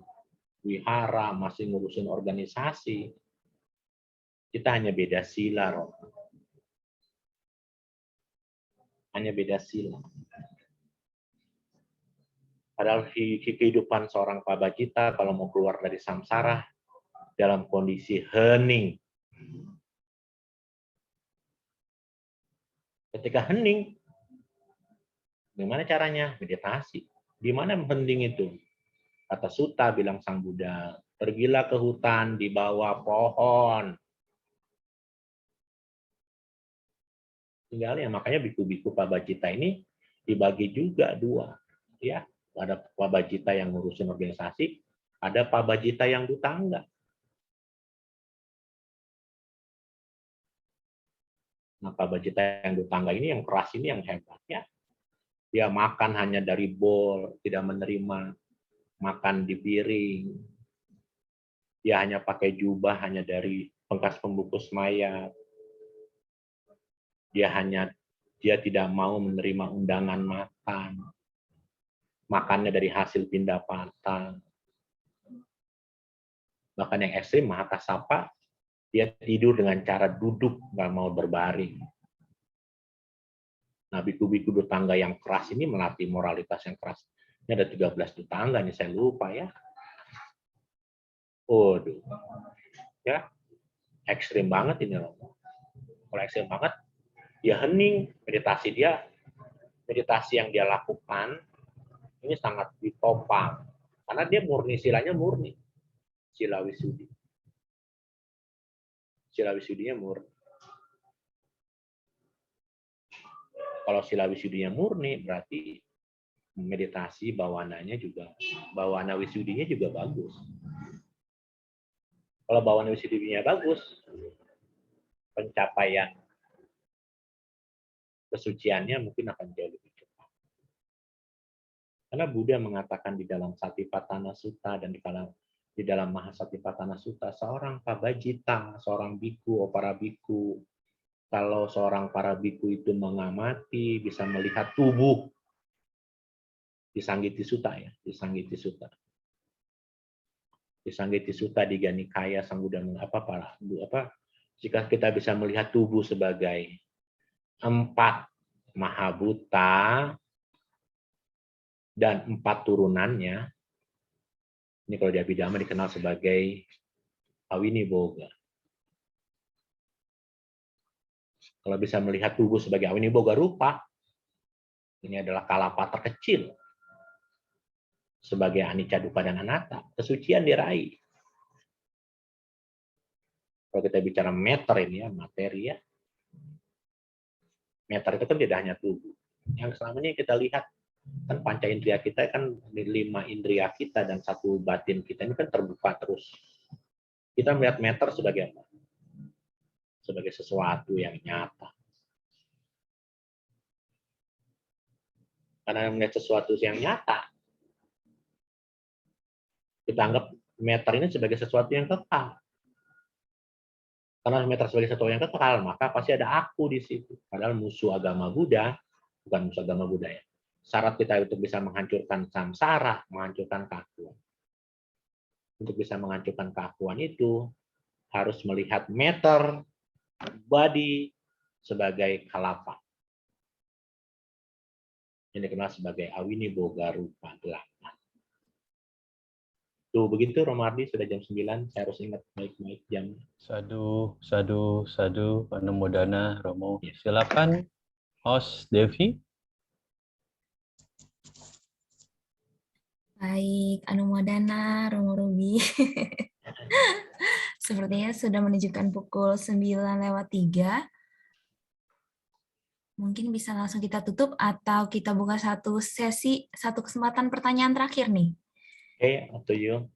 wihara, masih ngurusin organisasi, kita hanya beda sila, Romo. Hanya beda sila. Padahal kehidupan seorang Pak Bajita kalau mau keluar dari samsara dalam kondisi hening. Ketika hening, gimana caranya? Meditasi. Di mana hening itu? Kata Sutta bilang Sang Buddha, pergilah ke hutan di bawah pohon. Tinggal ya, makanya biku-biku Pak Bajita ini dibagi juga dua. Ya, ada Pak Bajita yang ngurusin organisasi, ada Pak Bajita yang dutangga. Nah, Pak Bajita yang dutangga ini, yang keras ini, yang hebat ya. Dia makan hanya dari bowl, tidak menerima makan di piring. Dia hanya pakai jubah hanya dari bekas pembungkus mayat. Dia tidak mau menerima undangan makan. Makannya dari hasil pindah patah. Bahkan yang ekstrim Mahakasapa Dia tidur dengan cara duduk, nggak mau berbaring. Nah, biku-biku tetangga yang keras ini melatih moralitas yang keras. Ini ada 13 tetangga nih, saya lupa ya. Waduh. Ya, ekstrim banget ini loh. Kalau ekstrim banget, dia hening, meditasi yang dia lakukan ini sangat ditopang. Karena dia murni, silanya murni. Sila Wisudi. Sila Wisudinya murni. Kalau sila wisudinya murni, berarti meditasi bawananya juga, bawana wisudinya juga bagus. Kalau bawana wisudinya bagus, pencapaian kesuciannya mungkin akan jauh lebih cepat. Karena Buddha mengatakan di dalam Satipatthana Sutta dan di dalam Mahasatipatthana Sutta, seorang pabajita, seorang biku, para biku, kalau seorang para biku itu mengamati, bisa melihat tubuh, di Sanggiti Sutta ya, di Sanggiti Sutta. Di Sanggiti Sutta di Ganikaya Sang Buddha jika kita bisa melihat tubuh sebagai 4 mahabhuta dan 4 turunannya, ini kalau di Abhidhamma dikenal sebagai Awiniboga. Kalau bisa melihat tubuh sebagai Awiniboga rupa, ini adalah kalapa terkecil sebagai anicca, dukkha, dan anatta, kesucian diraih. Kalau kita bicara meter ini ya, materi ya. Meter itu kan tidak hanya tubuh. Yang selama ini kita lihat, kan panca indera kita kan 5 indera kita dan 1 batin kita ini kan terbuka terus. Kita melihat meter sebagai apa? Sebagai sesuatu yang nyata. Karena melihat sesuatu yang nyata, kita anggap meter ini sebagai sesuatu yang kekal. Karena meter sebagai sesuatu yang kekal, maka pasti ada aku di situ. Padahal musuh agama Buddha, bukan musuh agama Buddha ya. Syarat kita untuk bisa menghancurkan samsara, menghancurkan keakuan. Untuk bisa menghancurkan keakuan itu, harus melihat meter, body, sebagai kalapa. Yang dikenal sebagai Awiniboga rupa 8. Tuh begitu Romardi, sudah jam 9, saya harus ingat baik-baik jam. Sadu, sadu, sadu, Anumodana, Romo. Silakan, host Devi. Baik, Anumodana, Romo Ruby. Sepertinya sudah menunjukkan pukul 9:03. Mungkin bisa langsung kita tutup atau kita buka satu sesi, satu kesempatan pertanyaan terakhir nih. Oke, up to you.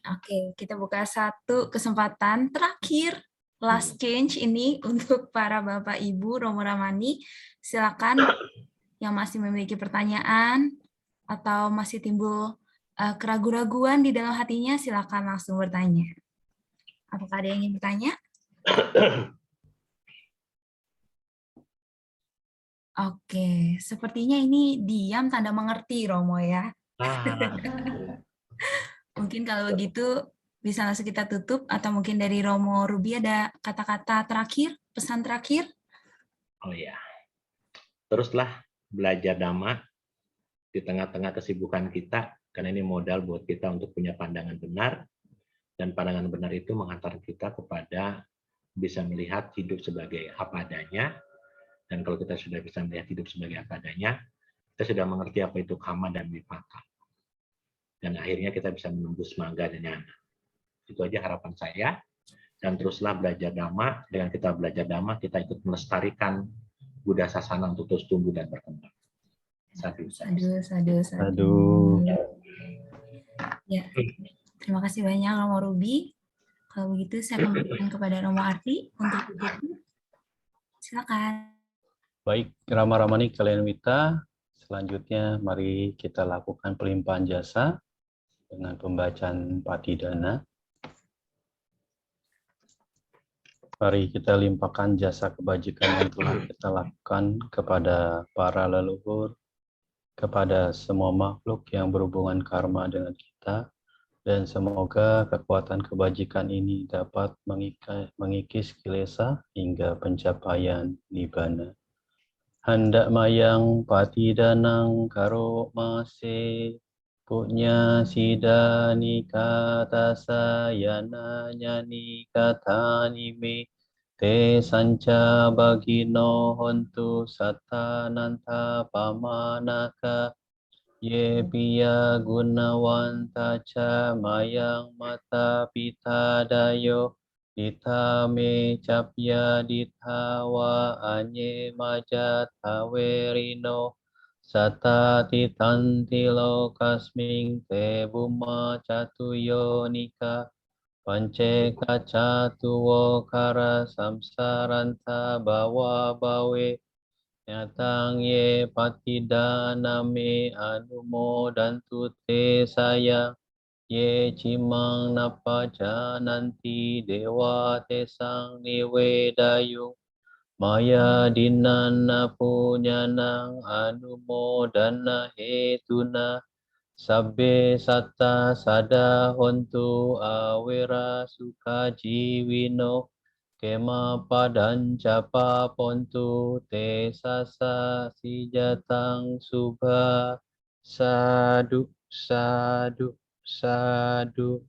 Oke, kita buka satu kesempatan terakhir, last change ini untuk para Bapak Ibu Romo Ramani. Silakan yang masih memiliki pertanyaan atau masih timbul keraguan-raguan di dalam hatinya, silakan langsung bertanya. Apakah ada yang ingin bertanya? Oke, sepertinya ini diam tanda mengerti, Romo ya. Mungkin kalau begitu bisa langsung kita tutup, atau mungkin dari Romo Ruby ada kata-kata terakhir, pesan terakhir? Oh ya, teruslah belajar Dhamma di tengah-tengah kesibukan kita, karena ini modal buat kita untuk punya pandangan benar, dan pandangan benar itu menghantar kita kepada bisa melihat hidup sebagai apa adanya, dan kalau kita sudah bisa melihat hidup sebagai apa adanya, kita sudah mengerti apa itu kama dan vipaka. Dan akhirnya kita bisa menembus magga dan jnana. Itu aja harapan saya. Dan teruslah belajar Dhamma. Dengan kita belajar Dhamma, kita ikut melestarikan Buddha Sasana untuk terus tumbuh dan berkembang. Sadu. Sadu. Ya, terima kasih banyak Romo Ruby. Kalau begitu saya kembalikan kepada Romo Arti untuk tutup. Silakan. Baik, Rama Ramani Kalyanamita, selanjutnya mari kita lakukan pelimpahan jasa dengan pembacaan Patidana. Mari kita limpahkan jasa kebajikan yang telah kita lakukan kepada para leluhur, kepada semua makhluk yang berhubungan karma dengan kita, Dan semoga kekuatan kebajikan ini dapat mengikis kilesa hingga pencapaian nibbana. Hendak mayang patidanang karo mase punya sida nikata sayana nyani kata nime te sanca bagino hontu satananta pamanaka ye piya gunawanta ca mayang mata pita dayo ditame capya ditawa anye maja tawerino sata titantilo kasming te buma catuyo nika pance kacatuwo kara samsaranta bawa bawe nyatang ye patidana me anumo dantu te sayang ye cimang napaja nanti dewa tesang niwedayu maya dinana punyanang anumo dana hetuna sabbe satta sada hontu awera suka jiwino kema padanca pontu te sasa sijatang subha sadu sadu sadu.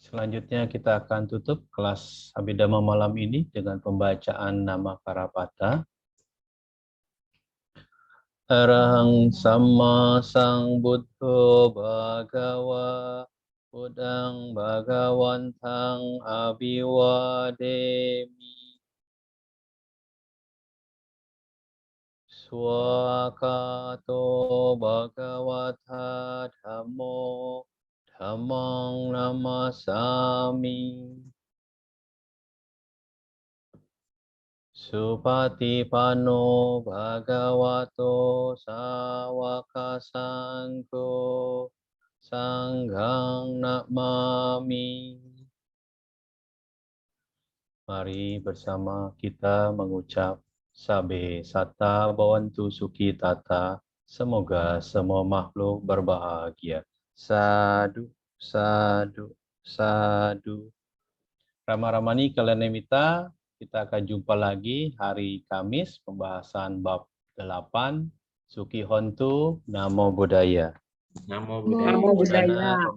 Selanjutnya kita akan tutup kelas Abhidhamma malam ini dengan pembacaan nama Karapata. Arahang Samma Sang Buddho Bhagawa Buddhang Bhagawantang Abhiwademi Swakato Bhagavata Dhammo Dhammang Namasami Supatipano Bhagavato Sawaka Sangho Sanghang Namami. Mari bersama kita mengucap Sabe Satta Bhavantu Sukhi Tata. Semoga semua makhluk berbahagia. Sadu, sadu, sadu. Rama-Ramani Kalyanamita, kita akan jumpa lagi hari Kamis, pembahasan bab 8, Sukhi Hontu, Namo Buddhaya. Namo Namo Buddhaya. Buddhaya.